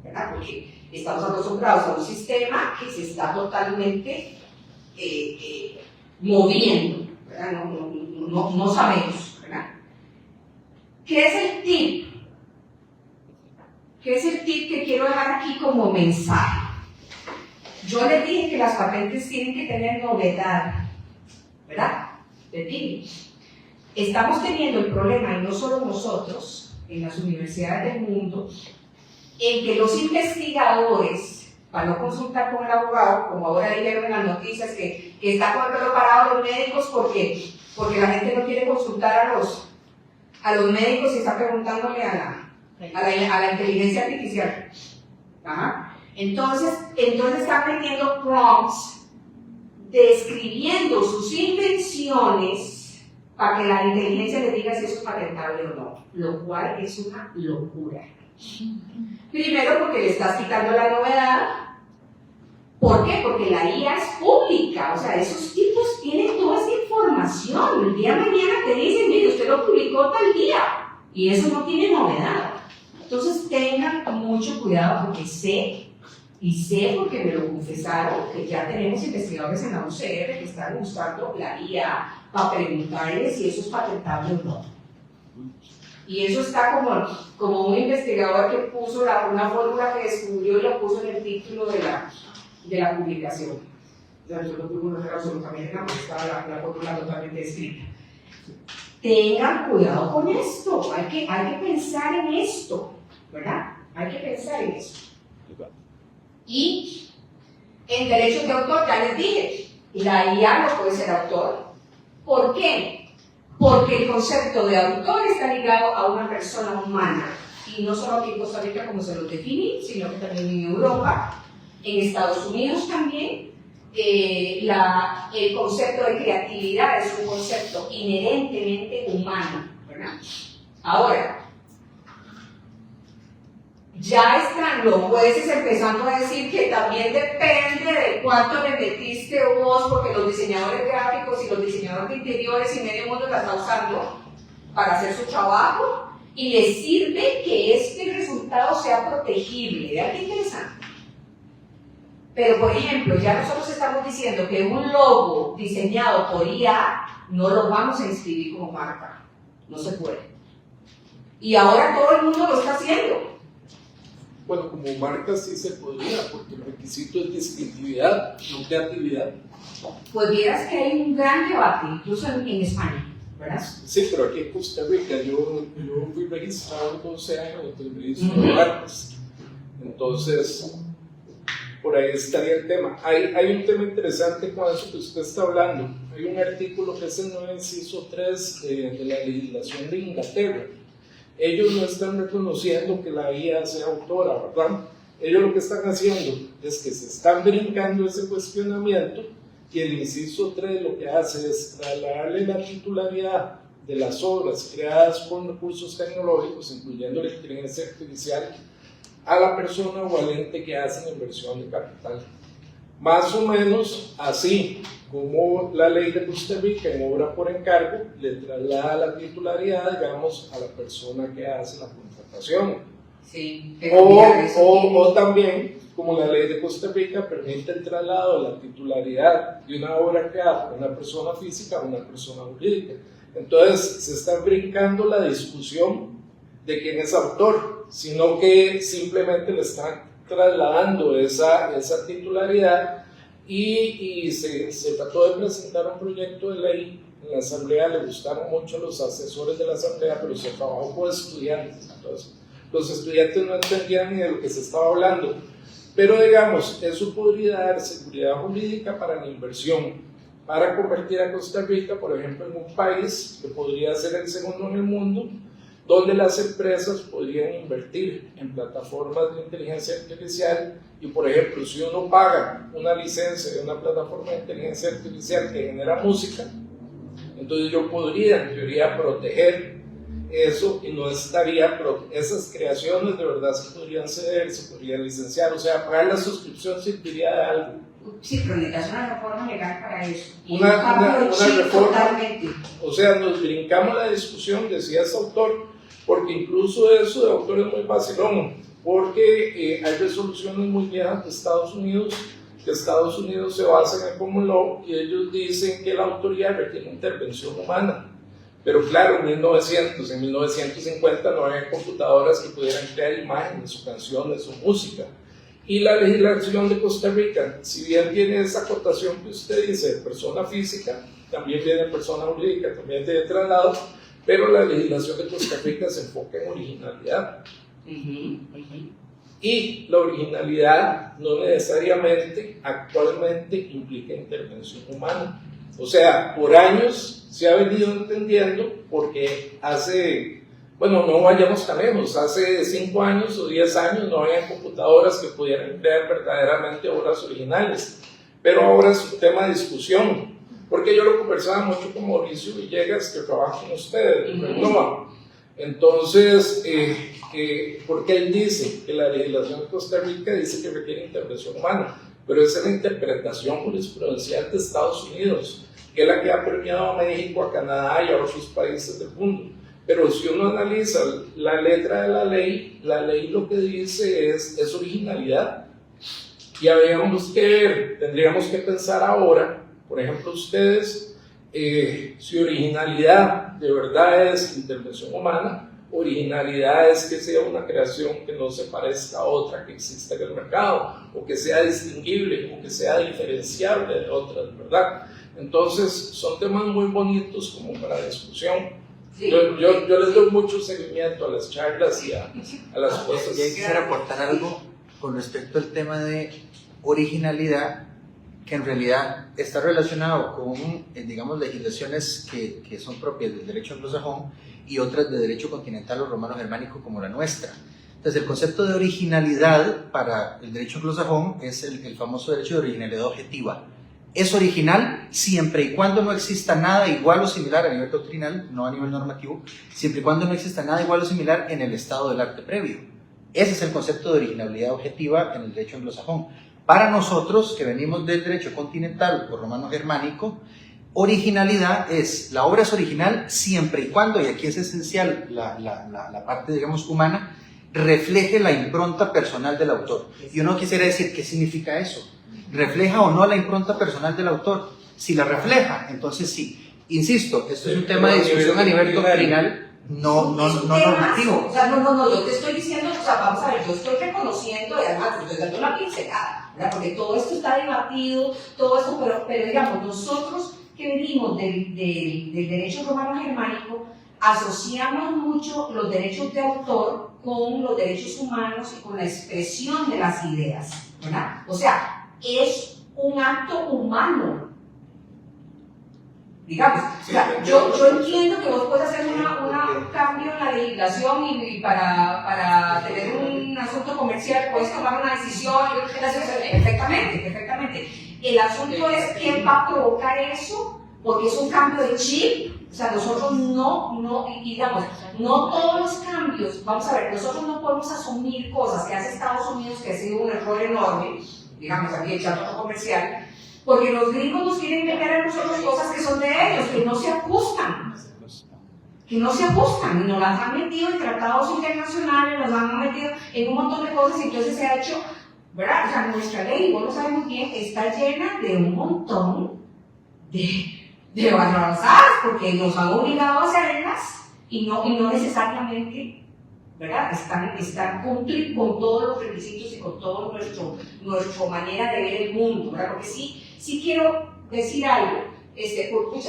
¿verdad? Porque estamos acostumbrados a un sistema que se está totalmente moviendo, ¿verdad? No sabemos, ¿verdad? ¿Qué es el tip? ¿Qué es el tip que quiero dejar aquí como mensaje? Yo les dije que las patentes tienen que tener novedad, ¿verdad? Les dije. Estamos teniendo el problema, y no solo nosotros, en las universidades del mundo, en que los investigadores, para no consultar con el abogado, como ahora dijeron en las noticias, que está con el pelo parado los médicos porque la gente no quiere consultar a los médicos y está preguntándole a la inteligencia artificial. Ajá. Entonces están metiendo prompts describiendo sus invenciones para que la inteligencia le diga si eso es patentable o no, lo cual es una locura. Primero porque le estás quitando la novedad. ¿Por qué? Porque la IA es pública, o sea, esos tipos tienen toda esa información. El día de mañana te dicen, mire, usted lo publicó tal día, y eso no tiene novedad. Entonces tengan mucho cuidado porque sé porque me lo confesaron, que ya tenemos investigadores en la UCR que están usando la IA para preguntarle si eso es patentable o no. Y eso está como un investigador que puso una fórmula que descubrió y la puso en el título de la publicación. O sea, yo no pude hacer absolutamente nada porque estaba la fórmula totalmente escrita. Tengan cuidado con esto, hay que pensar en esto, ¿verdad? Hay que pensar en esto. Y en derechos de autor, ya les dije, la IA no puede ser autor. ¿Por qué? Porque el concepto de autor está ligado a una persona humana. Y no solo aquí en Costa Rica como se lo define, sino que también en Europa, en Estados Unidos también. El concepto de creatividad es un concepto inherentemente humano, ¿verdad? Ahora, ya están los jueces empezando a decir que también depende de cuánto le metiste vos, porque los diseñadores gráficos y los diseñadores de interiores y medio mundo la están usando para hacer su trabajo y le sirve que este resultado sea protegible. Vean qué interesante. Pero, por ejemplo, ya nosotros estamos diciendo que un logo diseñado por IA no lo vamos a inscribir como marca. No se puede. Y ahora todo el mundo lo está haciendo. Bueno, como marca sí se podría, porque el requisito es distintividad, no creatividad. Pues vieras que hay un gran debate, incluso en España, ¿verdad? Sí, pero aquí en Costa Rica yo fui registrado 12 años en el registro de marcas. Entonces, por ahí estaría el tema. Hay un tema interesante con eso que usted está hablando. Hay un artículo que es el 9 inciso 3 de la legislación de Inglaterra. Ellos no están reconociendo que la IA sea autora, ¿verdad? Ellos lo que están haciendo es que se están brincando ese cuestionamiento y el inciso 3 lo que hace es trasladarle la titularidad de las obras creadas con recursos tecnológicos, incluyendo la inteligencia artificial, a la persona o al ente que hace la inversión de capital. Más o menos así como la ley de Costa Rica en obra por encargo le traslada la titularidad, digamos, a la persona que hace la contratación. Sí, O también, como la ley de Costa Rica permite el traslado de la titularidad de una obra creada por una persona física a una persona jurídica. Entonces se está brincando la discusión de quién es autor, sino que simplemente le están trasladando esa titularidad y se trató de presentar un proyecto de ley en la asamblea. Le gustaron mucho los asesores de la asamblea, pero se trabajó con estudiantes. Entonces, los estudiantes no entendían ni de lo que se estaba hablando, pero digamos, eso podría dar seguridad jurídica para la inversión, para convertir a Costa Rica, por ejemplo, en un país que podría ser el segundo en el mundo, donde las empresas podrían invertir en plataformas de inteligencia artificial y, por ejemplo, si uno paga una licencia de una plataforma de inteligencia artificial que genera música, entonces yo podría, en teoría, proteger eso y no estaría, esas creaciones de verdad se podrían ceder, se podrían licenciar, o sea, pagar la suscripción serviría de algo. Sí, pero necesitas una reforma legal para eso. Una reforma, totalmente. O sea, nos brincamos la discusión de si es autor, porque incluso eso de autor es muy vacilón, porque hay resoluciones muy viejas de Estados Unidos, que Estados Unidos se basa en el common law y ellos dicen que la autoría requiere intervención humana. Pero claro, en 1950 no había computadoras que pudieran crear imágenes o canciones o música. Y la legislación de Costa Rica, si bien tiene esa acotación que usted dice de persona física, también viene persona jurídica, también tiene traslado, pero la legislación de Costa Rica se enfoca en originalidad. Y la originalidad no necesariamente actualmente implica intervención humana. O sea, por años se ha venido entendiendo, porque no vayamos tan lejos, hace 5 años o 10 años no había computadoras que pudieran crear verdaderamente obras originales, pero ahora es un tema de discusión, porque yo lo conversaba mucho con Mauricio Villegas, que trabaja con ustedes, entonces, porque él dice que la legislación de Costa Rica dice que requiere intervención humana, pero esa es la interpretación jurisprudencial de Estados Unidos, que es la que ha permeado a México, a Canadá y a otros países del mundo. Pero si uno analiza la letra de la ley lo que dice es originalidad. Y habríamos que ver, tendríamos que pensar ahora, por ejemplo ustedes, si originalidad de verdad es intervención humana, originalidad es que sea una creación que no se parezca a otra que existe en el mercado, o que sea distinguible, o que sea diferenciable de otras, ¿verdad? Entonces son temas muy bonitos como para discusión. Sí. Yo les doy mucho seguimiento a las charlas y a las cosas. Yo quisiera aportar algo con respecto al tema de originalidad, que en realidad está relacionado con, digamos, legislaciones que son propias del derecho anglosajón y otras de derecho continental o romano-germánico como la nuestra. Entonces, el concepto de originalidad para el derecho anglosajón es el famoso derecho de originalidad objetiva. Es original siempre y cuando no exista nada igual o similar a nivel doctrinal, no a nivel normativo, siempre y cuando no exista nada igual o similar en el estado del arte previo. Ese es el concepto de originalidad objetiva en el derecho anglosajón. Para nosotros, que venimos del derecho continental o romano-germánico, originalidad es, la obra es original siempre y cuando, y aquí es esencial la parte, digamos, humana, refleje la impronta personal del autor. Yo no quisiera decir qué significa eso. ¿Refleja o no la impronta personal del autor? Si la refleja, entonces sí. Insisto, esto es un tema de discusión a nivel doctrinal, no normativo. O sea, no, yo te estoy diciendo, o sea, vamos a ver, yo estoy reconociendo, y además estoy dando una pincelada, ¿verdad? Porque todo esto está debatido, todo esto, pero digamos, nosotros que venimos del derecho romano germánico, asociamos mucho los derechos de autor con los derechos humanos y con la expresión de las ideas, ¿verdad? O sea, es un acto humano. Digamos, o sea, yo entiendo que vos puedes hacer un cambio en la legislación y para tener un asunto comercial puedes tomar una decisión, perfectamente. El asunto es quién va a provocar eso, porque es un cambio de chip. O sea, nosotros digamos, no todos los cambios, vamos a ver, nosotros no podemos asumir cosas que hace Estados Unidos, que ha sido un error enorme, digamos aquí el chato comercial, porque los gringos nos quieren meter a nosotros cosas que son de ellos, que no se ajustan, y nos las han metido en tratados internacionales, nos han metido en un montón de cosas, y entonces se ha hecho, ¿verdad? O sea, nuestra ley, vos lo sabes muy bien, está llena de un montón de barrabasadas, porque nos han obligado a hacerlas y no necesariamente, ¿verdad? Están cumplir con todos los requisitos y con toda nuestra manera de ver el mundo, ¿verdad? Porque sí quiero decir algo,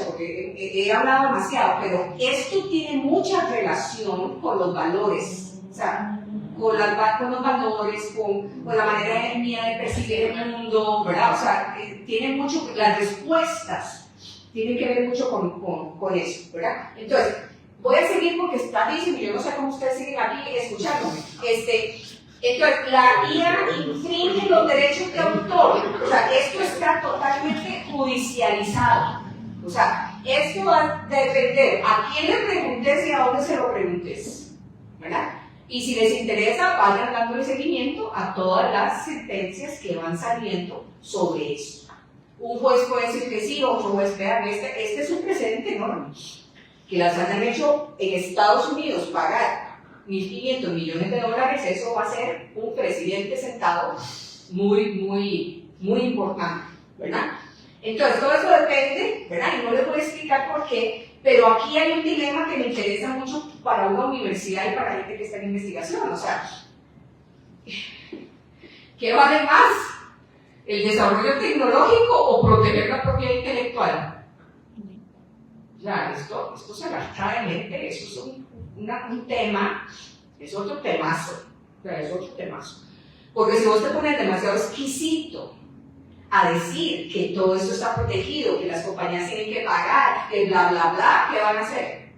porque he hablado demasiado, pero esto tiene mucha relación con los valores, o sea, con los valores, con la manera mía de percibir el mundo, ¿verdad? O sea, tiene mucho, las respuestas tienen que ver mucho con eso, ¿verdad? Entonces, voy a seguir porque está diciendo, yo no sé cómo ustedes siguen aquí escuchándome. Entonces, la IA infringe los derechos de autor. O sea, esto está totalmente judicializado. O sea, esto va a depender a quién le preguntes y a dónde se lo preguntes, ¿verdad? Y si les interesa, vayan dándole seguimiento a todas las sentencias que van saliendo sobre esto. Un juez puede decir que sí, otro juez, vean, este es un precedente enorme. Que las han hecho en Estados Unidos pagar $1.500 millones, eso va a ser un presidente sentado muy importante, ¿verdad? Entonces, todo eso depende, ¿verdad? Y no les voy a explicar por qué, pero aquí hay un dilema que me interesa mucho para una universidad y para gente que está en investigación, o sea, ¿qué vale más? ¿El desarrollo tecnológico o proteger la propiedad intelectual? Ya, esto se arrastra de mente, eso es un tema, es otro temazo, Porque si vos te pones demasiado exquisito a decir que todo esto está protegido, que las compañías tienen que pagar, que bla, bla, bla, ¿qué van a hacer?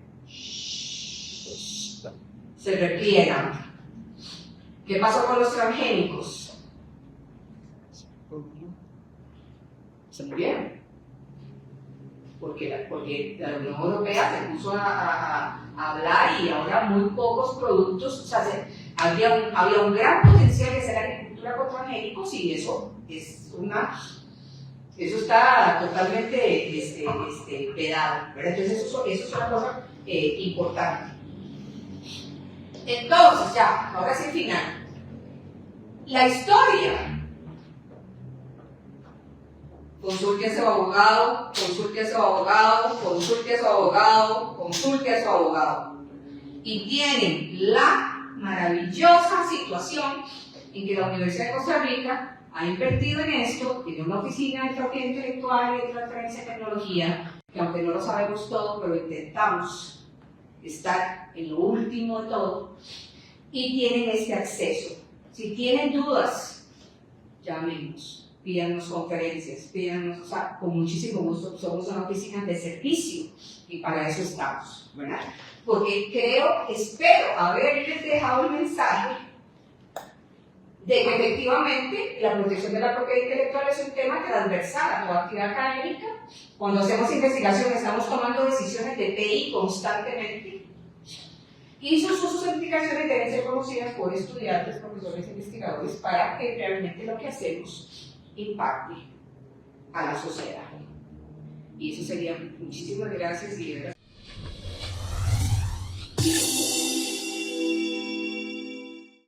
Se repliegan. ¿Qué pasó con los transgénicos? Se murieron. Porque la Unión Europea se puso a hablar y ahora muy pocos productos, o sea, había un gran potencial de hacer agricultura con transgénicos y eso está totalmente vedado, ¿verdad? Entonces eso es una cosa importante. Entonces, ya, ahora sí final. La historia. Consulte a su abogado, consulte a su abogado, consulte a su abogado, consulte a su abogado. Y tienen la maravillosa situación en que la Universidad de Costa Rica ha invertido en esto, tiene una oficina de propiedad intelectual y de transferencia de tecnología, que aunque no lo sabemos todo, pero intentamos estar en lo último de todo, y tienen este acceso. Si tienen dudas, llámenos. Pídanos conferencias, pídanos, o sea, con muchísimo gusto, somos una oficina de servicio y para eso estamos, ¿verdad? Porque espero haberles dejado el mensaje de que efectivamente la protección de la propiedad intelectual es un tema transversal a toda actividad académica. Cuando hacemos investigación estamos tomando decisiones de PI constantemente y sus implicaciones deben ser conocidas por estudiantes, profesores, investigadores para que realmente lo que hacemos impacte a la sociedad. Y eso sería. Muchísimas gracias y de verdad.